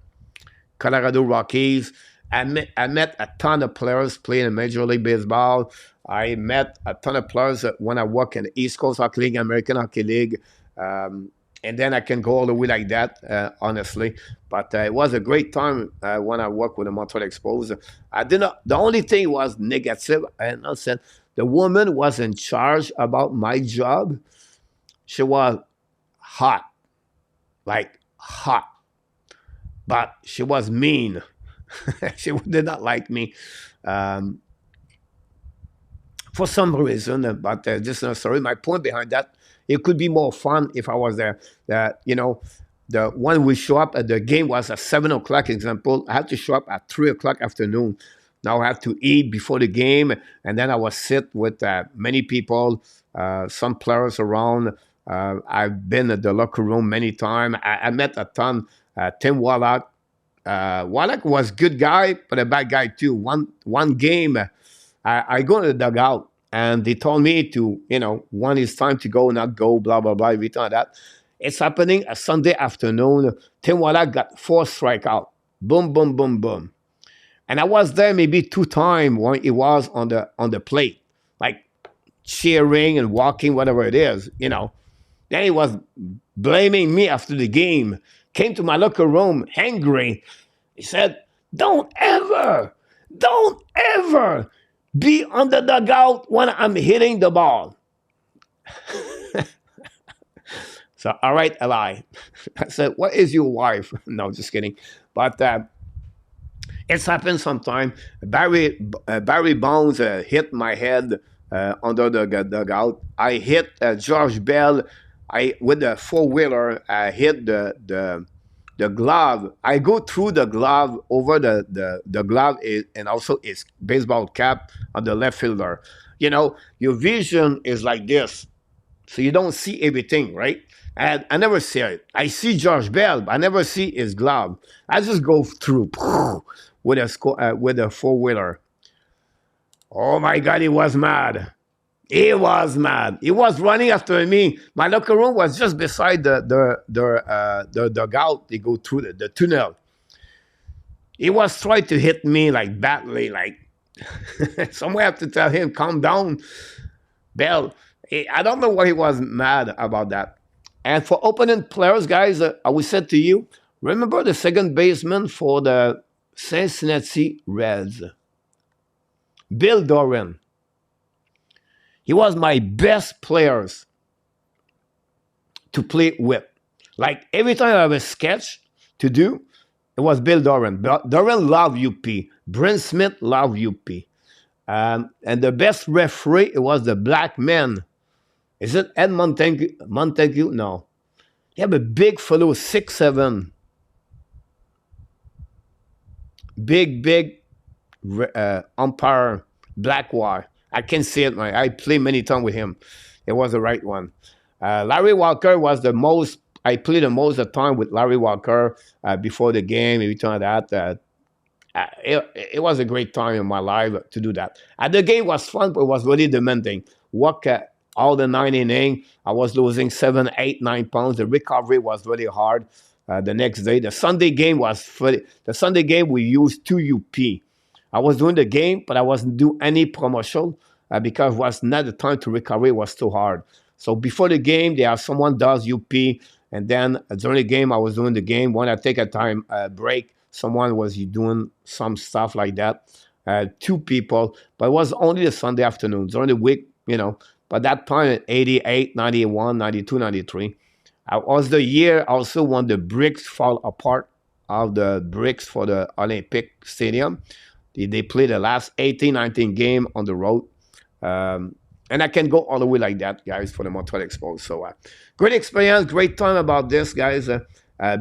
Colorado Rockies. I met a ton of players playing in Major League Baseball. I met a ton of players when I work in the East Coast Hockey League, American Hockey League. And then I can go all the way like that, honestly. But it was a great time when I worked with the Montreal Expos. The only thing was negative. And I said, the woman was in charge about my job. She was hot, like hot. But she was mean. She did not like me. For some reason, but this is a story. My point behind that, it could be more fun if I was there. The when we show up at the game was at 7 o'clock, example. I had to show up at 3 o'clock afternoon. Now I have to eat before the game, and then I was sit with many people, some players around. I've been at the locker room many times. I met a ton. Tim Wallach. Wallach was a good guy, but a bad guy too. One game, I go to the dugout, and they told me to, when it's time to go, not go, blah, blah, blah, everything like that. It's happening a Sunday afternoon. Tim Wallach got 4 strikeouts. Boom, boom, boom, boom. And I was there maybe 2 times when he was on the plate, like cheering and walking, whatever it is, Then he was blaming me after the game. Came to my locker room angry. He said, don't ever be on the dugout when I'm hitting the ball. So, all right, Eli. I said, what is your wife? No, just kidding. But it's happened sometime. Barry Bonds hit my head under the dugout. I hit George Bell. With the 4-wheeler, I hit the glove. I go through the glove over the glove and also his baseball cap on the left fielder. Your vision is like this, so you don't see everything, right? And I never see it. I see George Bell, but I never see his glove. I just go through with a 4-wheeler. Oh my God, he was mad. He was mad. He was running after me. My locker room was just beside the dugout. They go through the tunnel. He was trying to hit me like badly, like somewhere I have to tell him, calm down, Bell. I don't know why he was mad about that. And for opponent players, guys, I will say to you, remember the second baseman for the Cincinnati Reds, Bill Doran. He was my best players to play with. Like every time I have a sketch to do, it was Bill Doran. Doran loved UP. Brent Smith loved UP. And the best referee, it was the black man. Is it Ed Montague? Montague? No. He have a big fellow, 6'7". Big umpire, black wire. I can see it. I played many times with him. It was the right one. Larry Walker was the most. I played the most of the time with Larry Walker before the game. Every time that it was a great time in my life to do that. And the game was fun, but it was really demanding. Work all the 9 innings. I was losing 7, 8, 9 pounds. The recovery was really hard. The next day, the Sunday game we used 2 UP. I was doing the game, but I wasn't doing any promotion because it was not the time to recover. It was too hard. So before the game, there are someone does UP, and then during the game, I was doing the game. When I take a time break, someone was doing some stuff like that. 2 people, but it was only the Sunday afternoon. During the week, but that time, 88, 91, 92, 93. I was the year also when the bricks fall apart of the bricks for the Olympic Stadium. They played the last 18, 19 game on the road. And I can go all the way like that, guys, for the Montreal Expos. So great experience, great time about this, guys.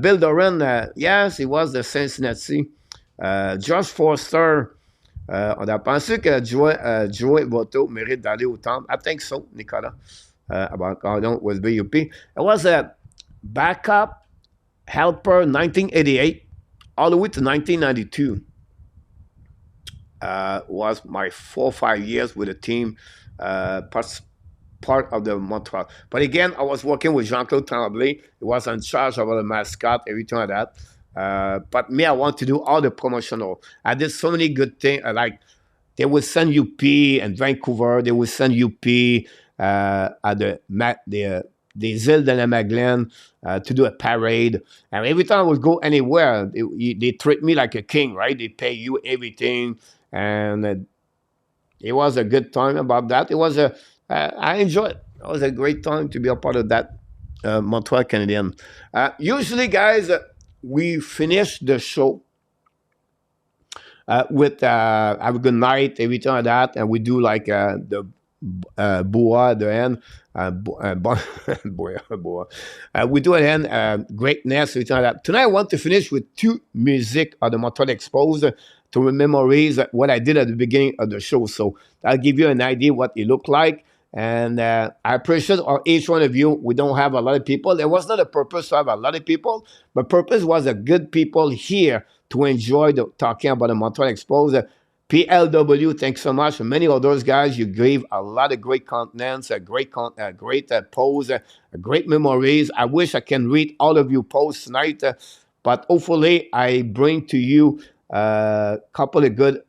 Bill Doran, yes, he was the Cincinnati. Josh Forster, on a pensé que Joey Votto mérite d'aller au temple. I think so, Nicolas. About Gordon was BUP. It was a backup helper 1988 all the way to 1992. Was my 4 or 5 years with the team, part of the Montreal. But again, I was working with Jean-Claude Tremblay. He was in charge of the mascot, everything like that. But me, I want to do all the promotional. I did so many good things. Like they would send UP and Vancouver. They would send UP at des Îles de la Madeleine to do a parade. And every time I would go anywhere, they treat me like a king, right? They pay you everything. And it was a good time about that. It was I enjoyed it. It was a great time to be a part of that Montreal Canadian. Usually, guys, we finish the show with have a good night, everything like that. And we do like the boa at the end. We do it in greatness, everything like that. Tonight, I want to finish with 2 music of the Montreal Expos to memorize what I did at the beginning of the show. So I'll give you an idea what it looked like. And I appreciate each one of you. We don't have a lot of people. There was not a purpose to have a lot of people, but purpose was a good people here to enjoy talking about the Montreal Expos. PLW, thanks so much. And many of those guys, you gave a lot of great contents, great posts, great memories. I wish I can read all of you posts tonight, but hopefully I bring to you a couple of good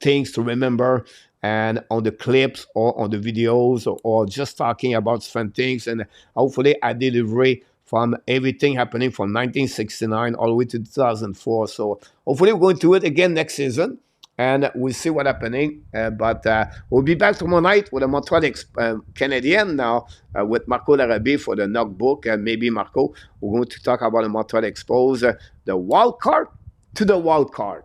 things to remember, and on the clips or on the videos or just talking about fun things. And hopefully I deliver from everything happening from 1969 all the way to 2004. So hopefully we're going to do it again next season, and we'll see what's happening. But we'll be back tomorrow night with a Montreal Canadian now with Marco Larabie for the notebook. And maybe Marco, we're going to talk about the Montreal Expos, the wild card to the wild card.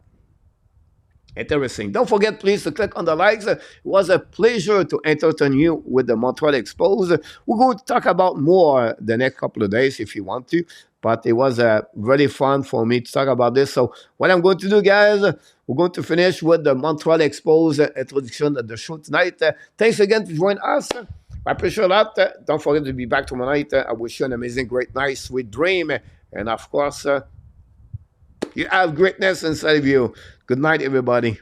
Interesting. Don't forget, please, to click on the likes. It was a pleasure to entertain you with the Montreal Expos. We're going to talk about more the next couple of days if you want to, but it was really fun for me to talk about this. So what I'm going to do, guys, we're going to finish with the Montreal Expos introduction of the show tonight. Thanks again for joining us. I appreciate that. Don't forget to be back tomorrow night. I wish you an amazing, great night, sweet dream. And of course, you have greatness inside of you. Good night, everybody.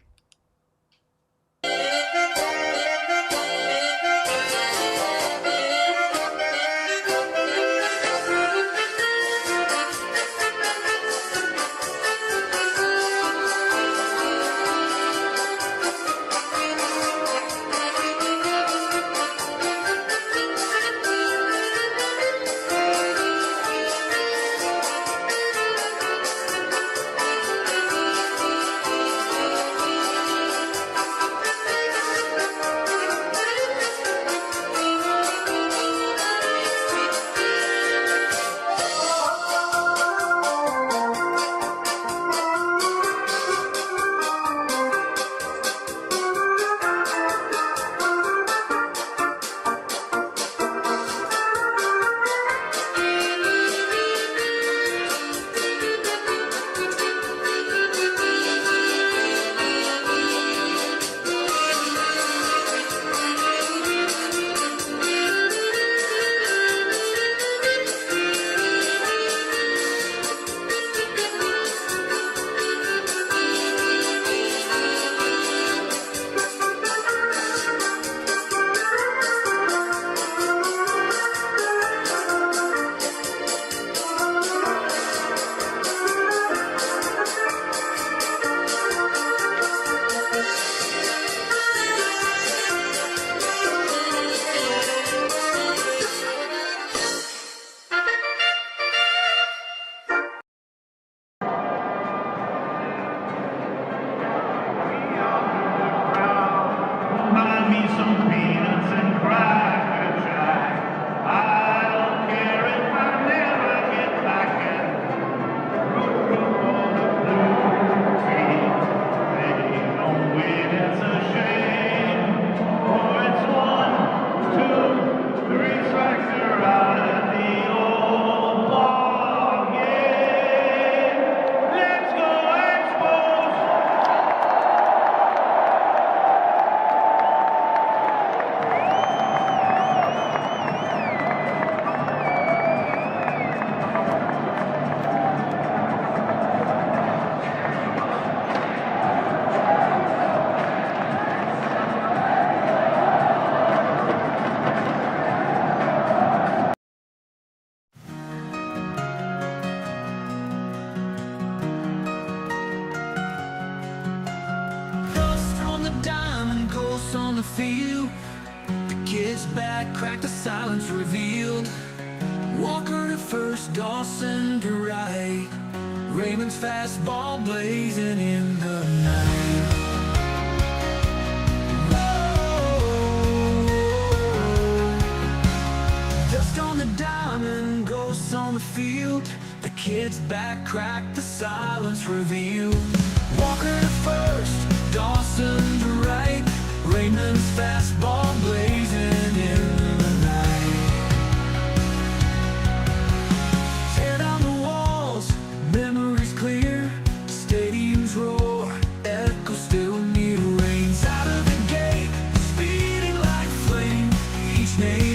back, cracked, the silence revealed. Walker to first, Dawson to right. Raymond's fastball blazing in the night. Whoa. Dust on the diamond, ghosts on the field. The kid's back, cracked, the silence revealed. Walker to first, Dawson to right. Raymond's fastball blazing in the night. Tear down the walls, memories clear. Stadiums roar, echo still near. Rains out of the gate, speeding like flame. Each name